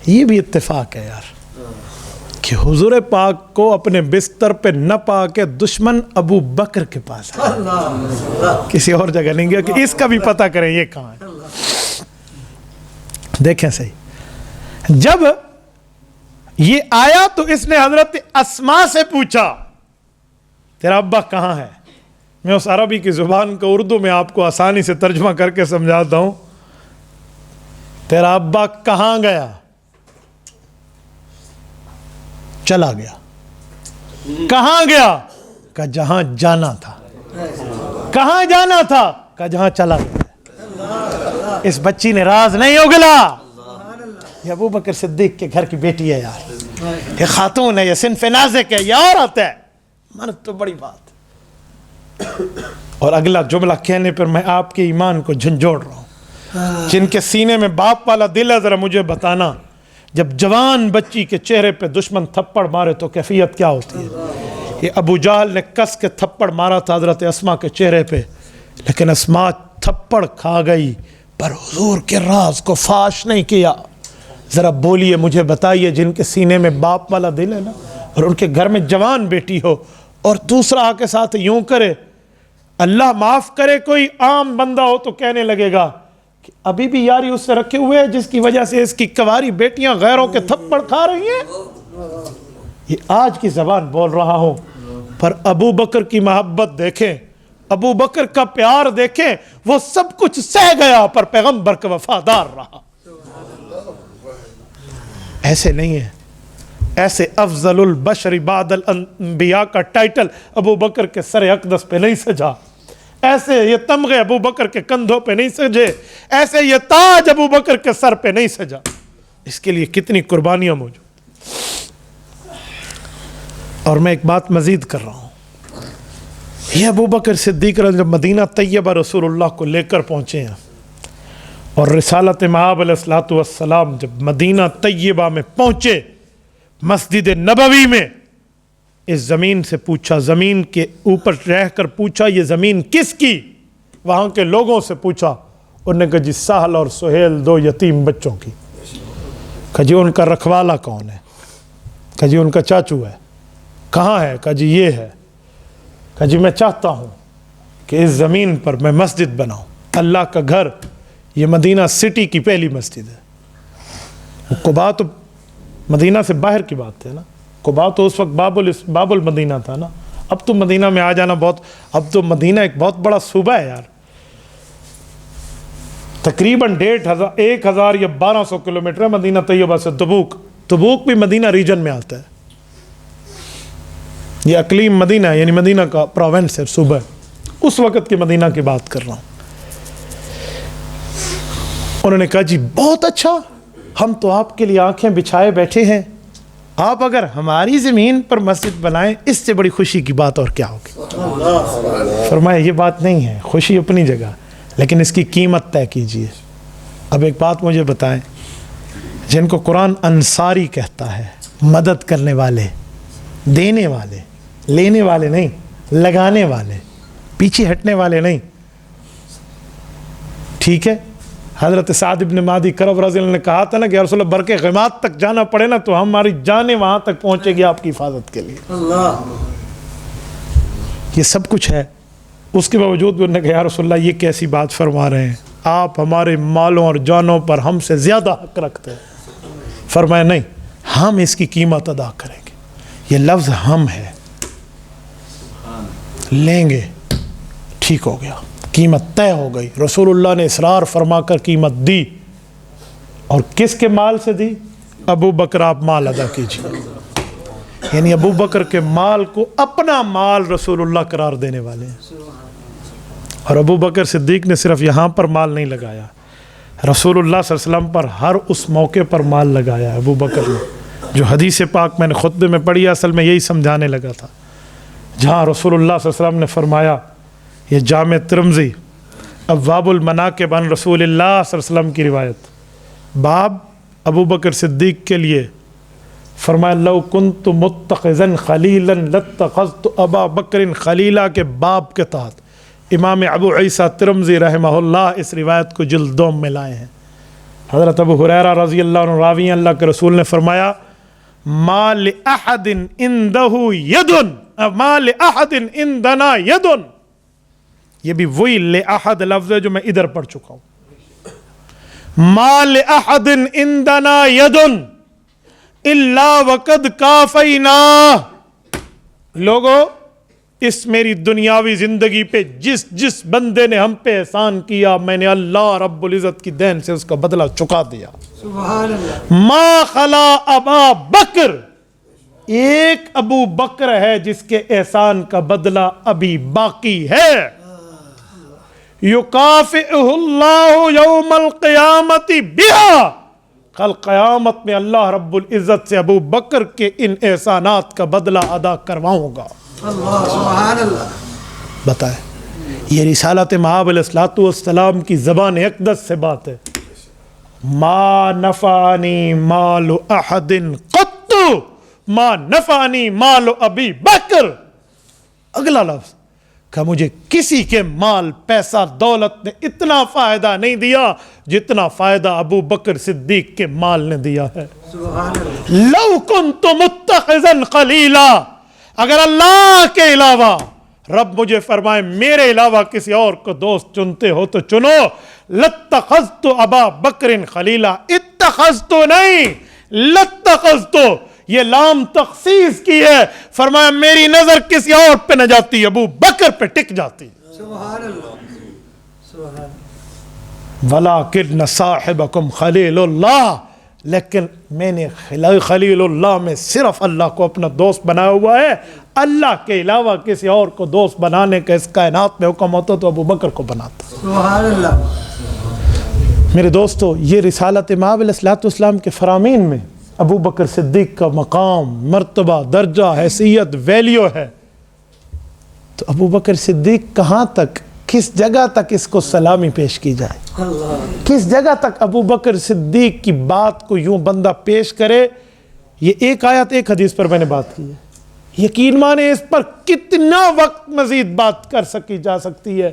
یہ بھی اتفاق ہے یار کہ حضور پاک کو اپنے بستر پہ نہ پا کے دشمن ابو بکر کے پاس ہے، کسی اور جگہ نہیں گیا کہ اس کا بھی پتہ کریں یہ کہاں ہے۔ دیکھیں صحیح، جب یہ آیا تو اس نے حضرت اسماء سے پوچھا تیرا ابا کہاں ہے؟ میں اس عربی کی زبان کو اردو میں آپ کو آسانی سے ترجمہ کر کے سمجھاتا ہوں۔ تیرا ابا کہاں گیا؟ چلا گیا۔ کہاں گیا؟ کہ جہاں جانا تھا۔ کہاں جانا تھا؟ کہ جہاں چلا گیا۔ اس بچی نے راز نہیں اگلا۔ یہ ابو بکر صدیق کے گھر کی بیٹی ہے یار، یہ خاتون ہے، یہ صنف نازک ہے، یہ عورت ہے، مرد تو بڑی بات۔ اور اگلا جملہ کہنے پر میں آپ کے ایمان کو جھنجھوڑ رہا ہوں۔ جن کے سینے میں باپ والا دل ہے، ذرا مجھے بتانا، جب جوان بچی کے چہرے پہ دشمن تھپڑ مارے تو کیفیت کیا ہوتی ہے؟ یہ ابو جہل نے کس کے تھپڑ مارا تھا حضرت اسماء کے چہرے پہ، لیکن اسماء تھپڑ کھا گئی پر حضور کے راز کو فاش نہیں کیا۔ ذرا بولیے، مجھے بتائیے، جن کے سینے میں باپ والا دل ہے نا، اور ان کے گھر میں جوان بیٹی ہو، اور دوسرا آ کے ساتھ یوں کرے، اللہ معاف کرے کوئی عام بندہ ہو تو کہنے لگے گا کہ ابھی بھی یاری اس سے رکھے ہوئے ہے جس کی وجہ سے اس کی کواری بیٹیاں غیروں کے تھپڑ کھا رہی ہیں۔ یہ آج کی زبان بول رہا ہوں، پر ابو بکر کی محبت دیکھیں، ابو بکر کا پیار دیکھیں، وہ سب کچھ سہ گیا پر پیغمبر کا وفادار رہا۔ ایسے نہیں ہے. ایسے افضل البشر بعد الانبیاء کا ٹائٹل ابو بکر کے سر اقدس پہ نہیں سجا. ایسے یہ تمغے ابو بکر کے کندھوں پہ نہیں سجے. ایسے یہ تاج ابو بکر کے سر پہ نہیں سجا. اس کے لیے کتنی قربانیاں موجود. اور میں ایک بات مزید کر رہا ہوں. یہ ابو بکر صدیق رضی اللہ عنہ جب مدینہ طیبہ رسول اللہ کو لے کر پہنچے ہیں اور رسالت مآب علیہ الصلوۃ والسلام جب مدینہ طیبہ میں پہنچے, مسجد نبوی میں, اس زمین سے پوچھا, زمین کے اوپر رہ کر پوچھا یہ زمین کس کی؟ وہاں کے لوگوں سے پوچھا. انہوں نے کہا جی سہل اور سہیل 2 یتیم بچوں کی. کہا جی ان کا رکھوالا کون ہے؟ کہا جی ان کا چاچو ہے. کہاں ہے؟ کہا جی یہ ہے. کہا جی میں چاہتا ہوں کہ اس زمین پر میں مسجد بناؤں, اللہ کا گھر. یہ مدینہ سٹی کی پہلی مسجد ہے. قباء تو مدینہ سے باہر کی بات ہے نا. قباء تو اس وقت باب المدینہ تھا نا. اب تو مدینہ میں آ جانا بہت, اب تو مدینہ ایک بہت بڑا صوبہ ہے یار. تقریباً 1000 یا 1200 کلومیٹر ہے مدینہ طیبہ سے تبوک. تبوک بھی مدینہ ریجن میں آتا ہے. یہ اقلیم مدینہ ہے, یعنی مدینہ کا پروونس ہے, صوبہ. اس وقت کی مدینہ کی بات کر رہا ہوں. انہوں نے کہا جی بہت اچھا, ہم تو آپ کے لیے آنکھیں بچھائے بیٹھے ہیں. آپ اگر ہماری زمین پر مسجد بنائیں اس سے بڑی خوشی کی بات اور کیا ہوگی. فرمایا یہ بات نہیں ہے, خوشی اپنی جگہ, لیکن اس کی قیمت طے کیجیے. اب ایک بات مجھے بتائیں, جن کو قرآن انصاری کہتا ہے, مدد کرنے والے, دینے والے, لینے والے نہیں, لگانے والے, پیچھے ہٹنے والے نہیں, ٹھیک ہے. حضرت سعد بن معدی کرب رضی اللہ عنہ نے کہا تھا نا کہ یا رسول اللہ برق غماد تک جانا پڑے نا تو ہماری جانیں وہاں تک پہنچے گی آپ کی حفاظت کے لیے. یہ سب کچھ ہے. اس کے باوجود بھی انہوں نے کہا یا رسول اللہ یہ کیسی بات فرما رہے ہیں, آپ ہمارے مالوں اور جانوں پر ہم سے زیادہ حق رکھتے ہیں. فرمایا نہیں, ہم اس کی قیمت ادا کریں گے. یہ لفظ ہم ہے, لیں گے, ٹھیک ہو گیا, قیمت طے ہو گئی. رسول اللہ نے اصرار فرما کر قیمت دی. اور کس کے مال سے دی؟ ابو بکر آپ مال ادا کیجیے. یعنی ابو بکر کے مال کو اپنا مال رسول اللہ قرار دینے والے ہیں. اور ابو بکر صدیق نے صرف یہاں پر مال نہیں لگایا, رسول اللہ صلی اللہ علیہ وسلم پر ہر اس موقع پر مال لگایا ابو بکر نے. جو حدیث پاک میں نے خطبے میں پڑھی, اصل میں یہی سمجھانے لگا تھا. جہاں رسول اللہ صلی اللہ علیہ وسلم نے فرمایا, یہ جامع ترمذی ابواب المناقب عن رسول اللہ صلی اللہ علیہ وسلم کی روایت, باب ابو بکر صدیق کے لیے فرمایا لو کنت متخذا خلیلا لاتخذت ابا بکر خلیلا کے باب کے تحت امام ابو عیسیٰ ترمذی رحمہ اللہ اس روایت کو جلد 2 میں لائے ہیں. حضرت ابو ہریرہ رضی اللہ عنہ راوی ہیں, اللہ کے رسول نے فرمایا ما لأحد عنده ید ما لأحد عندنا ید. یہ بھی وہی لأحد لفظ ہے جو میں ادھر پڑھ چکا ہوں. ما لأحد عندنا ید الا وقد کافینا. لوگو اس میری دنیاوی زندگی پہ جس جس بندے نے ہم پہ احسان کیا, میں نے اللہ رب العزت کی دین سے اس کا بدلہ چکا دیا. سبحان اللہ. ما خلا ابا بکر, ایک ابو بکر ہے جس کے احسان کا بدلہ ابھی باقی ہے. یکافئہ اللہ یوم القیامت بہا, کل قیامت میں اللہ رب العزت سے ابو بکر کے ان احسانات کا بدلہ ادا کرواؤں گا. اللہ سبحان اللہ. بتائیں, یہ رسالت مآب علیہ الصلوۃ والسلام کی زبان اقدس سے بات ہے. ما نفعنی مال احد قط ما نفعنی مال ابی بکر. اگلا لفظ کہ مجھے کسی کے مال, پیسہ, دولت نے اتنا فائدہ نہیں دیا جتنا فائدہ ابو بکر صدیق کے مال نے دیا ہے. سبحان اللہ. لو کنت متخذا خلیلا, اگر اللہ کے علاوہ رب مجھے فرمائے میرے علاوہ کسی اور کو دوست چنتے ہو تو چنو. لاتخذت ابا بکر خلیلا, اتخذت نہیں لاتخذت, یہ لام تخصیص کی ہے. فرمایا میری نظر کسی اور پہ نہ جاتی, ابو بکر پہ ٹک جاتی. سبحان اللہ. سبحان. وَلَٰكِنَّ صَاحِبَكُمْ خَلِيلُ اللَّهِ, لیکن میں نے خلیل اللہ میں صرف اللہ کو اپنا دوست بنایا ہوا ہے. اللہ کے علاوہ کسی اور کو دوست بنانے کا اس کائنات میں حکم ہوتا تو ابو بکر کو بناتا. سبحان اللہ. میرے دوستو یہ رسالت مآب علیہ السلام کے فرامین میں ابو بکر صدیق کا مقام، مرتبہ، درجہ، حیثیت، ویلیو ہے. تو ابو بکر صدیق کہاں تک، کس جگہ تک اس کو سلامی پیش کی جائے؟ کس جگہ تک ابو بکر صدیق کی بات کو یوں بندہ پیش کرے؟ یہ ایک آیت ایک حدیث پر میں نے بات کی ہے. یقین مانے اس پر کتنا وقت مزید بات کر سکی جا سکتی ہے،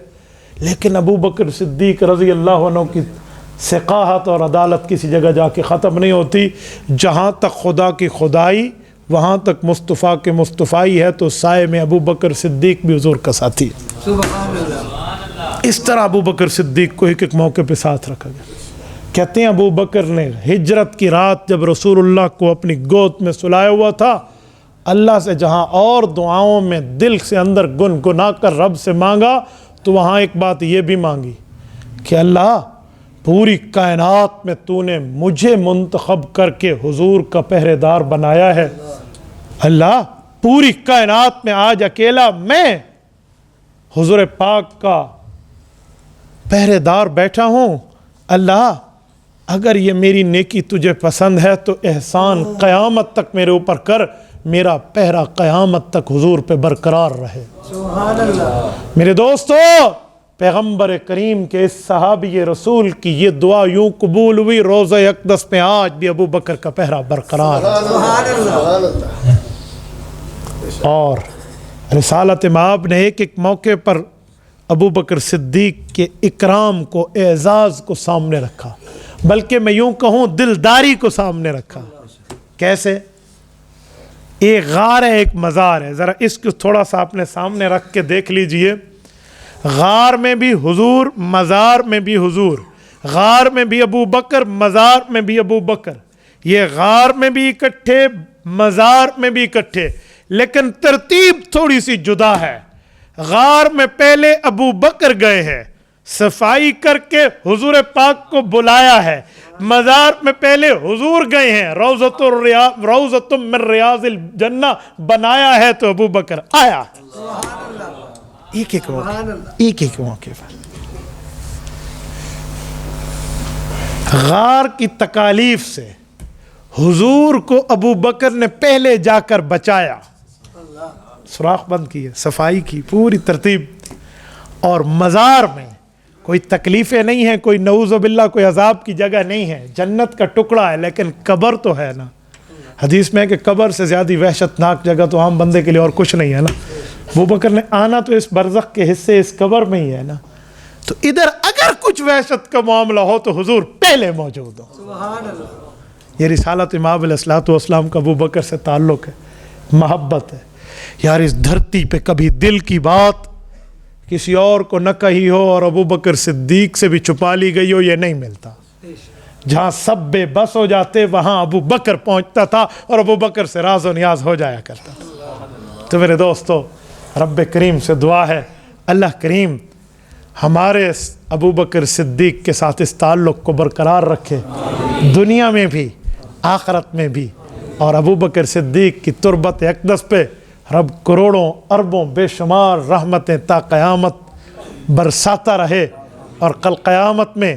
لیکن ابو بکر صدیق رضی اللہ عنہ کی ثقاہت اور عدالت کسی جگہ جا کے ختم نہیں ہوتی. جہاں تک خدا کی خدائی وہاں تک مصطفیٰ کے مصطفائی ہے، تو سائے میں ابو بکر صدیق بھی حضور کا ساتھی ہے. سبحان اللہ. اس طرح ابو بکر صدیق کو ایک ایک موقع پہ ساتھ رکھا گیا. کہتے ہیں ابو بکر نے ہجرت کی رات جب رسول اللہ کو اپنی گود میں سلایا ہوا تھا، اللہ سے جہاں اور دعاؤں میں دل سے اندر گنگنا کر رب سے مانگا، تو وہاں ایک بات یہ بھی مانگی کہ اللہ پوری کائنات میں تو نے مجھے منتخب کر کے حضور کا پہرے دار بنایا ہے. اللہ پوری کائنات میں آج اکیلا میں حضور پاک کا پہرے دار بیٹھا ہوں. اللہ اگر یہ میری نیکی تجھے پسند ہے تو احسان قیامت تک میرے اوپر کر، میرا پہرا قیامت تک حضور پہ برقرار رہے. سبحان اللہ. میرے دوستو پیغمبر کریم کے اس صحابی رسول کی یہ دعا یوں قبول ہوئی، روزہ اقدس میں آج بھی ابو بکر کا پہرا برقرار ہے. سبحان اللہ. اور رسالت مآب نے ایک ایک موقع پر ابو بکر صدیق کے اکرام کو، اعزاز کو سامنے رکھا، بلکہ میں یوں کہوں دلداری کو سامنے رکھا. کیسے؟ ایک غار ہے، ایک مزار ہے، ذرا اس کو تھوڑا سا اپنے سامنے رکھ کے دیکھ لیجئے. غار میں بھی حضور، مزار میں بھی حضور. غار میں بھی ابو بکر، مزار میں بھی ابو بکر. یہ غار میں بھی اکٹھے، مزار میں بھی اکٹھے، لیکن ترتیب تھوڑی سی جدا ہے. غار میں پہلے ابو بکر گئے ہیں، صفائی کر کے حضور پاک کو بلایا ہے. مزار میں پہلے حضور گئے ہیں، روضۃ من ریاض الجنہ بنایا ہے تو ابو بکر آیا. ایک ایک موقع پر غار کی تکالیف سے حضور کو ابو بکر نے پہلے جا کر بچایا، سوراخ بند کی، صفائی کی، پوری ترتیب. اور مزار میں کوئی تکلیفیں نہیں ہیں، کوئی نعوذ باللہ کوئی عذاب کی جگہ نہیں ہے، جنت کا ٹکڑا ہے، لیکن قبر تو ہے نا. حدیث میں ہے کہ قبر سے زیادہ وحشت ناک جگہ تو عام بندے کے لیے اور کچھ نہیں ہے نا. ابو بکر نے آنا تو اس برزخ کے حصے اس قبر میں ہی ہے نا. تو ادھر اگر کچھ وحشت کا معاملہ ہو تو حضور پہلے موجود ہو. سبحان اللہ. یہ رسالت امام علیہ السلام کا ابو بکر سے تعلق ہے، محبت ہے. یار اس دھرتی پہ کبھی دل کی بات کسی اور کو نہ کہی ہو اور ابو بکر صدیق سے بھی چھپا لی گئی ہو، یہ نہیں ملتا. جہاں سب بے بس ہو جاتے وہاں ابو بکر پہنچتا تھا اور ابو بکر سے راز و نیاز ہو جایا کرتا تھا. تو میرے دوستو رب کریم سے دعا ہے اللہ کریم ہمارے ابو بکر صدیق کے ساتھ اس تعلق کو برقرار رکھے، دنیا میں بھی آخرت میں بھی. اور ابو بکر صدیق کی تربت اقدس پہ رب کروڑوں اربوں بے شمار رحمتیں تا قیامت برساتا رہے. اور کل قیامت میں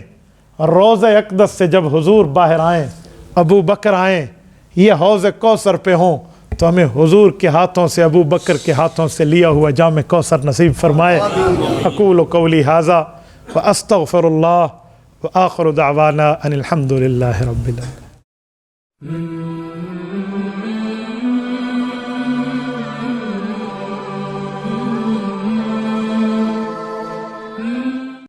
روضہ اقدس سے جب حضور باہر آئیں، ابو بکر آئیں، یہ حوض کوثر پہ ہوں، تو ہمیں حضور کے ہاتھوں سے، ابو بکر کے ہاتھوں سے لیا ہوا جام کوثر نصیب فرمائے. اقول قولی ھذا واستغفر اللہ وآخر دعوانا ان الحمد للہ رب العالمین.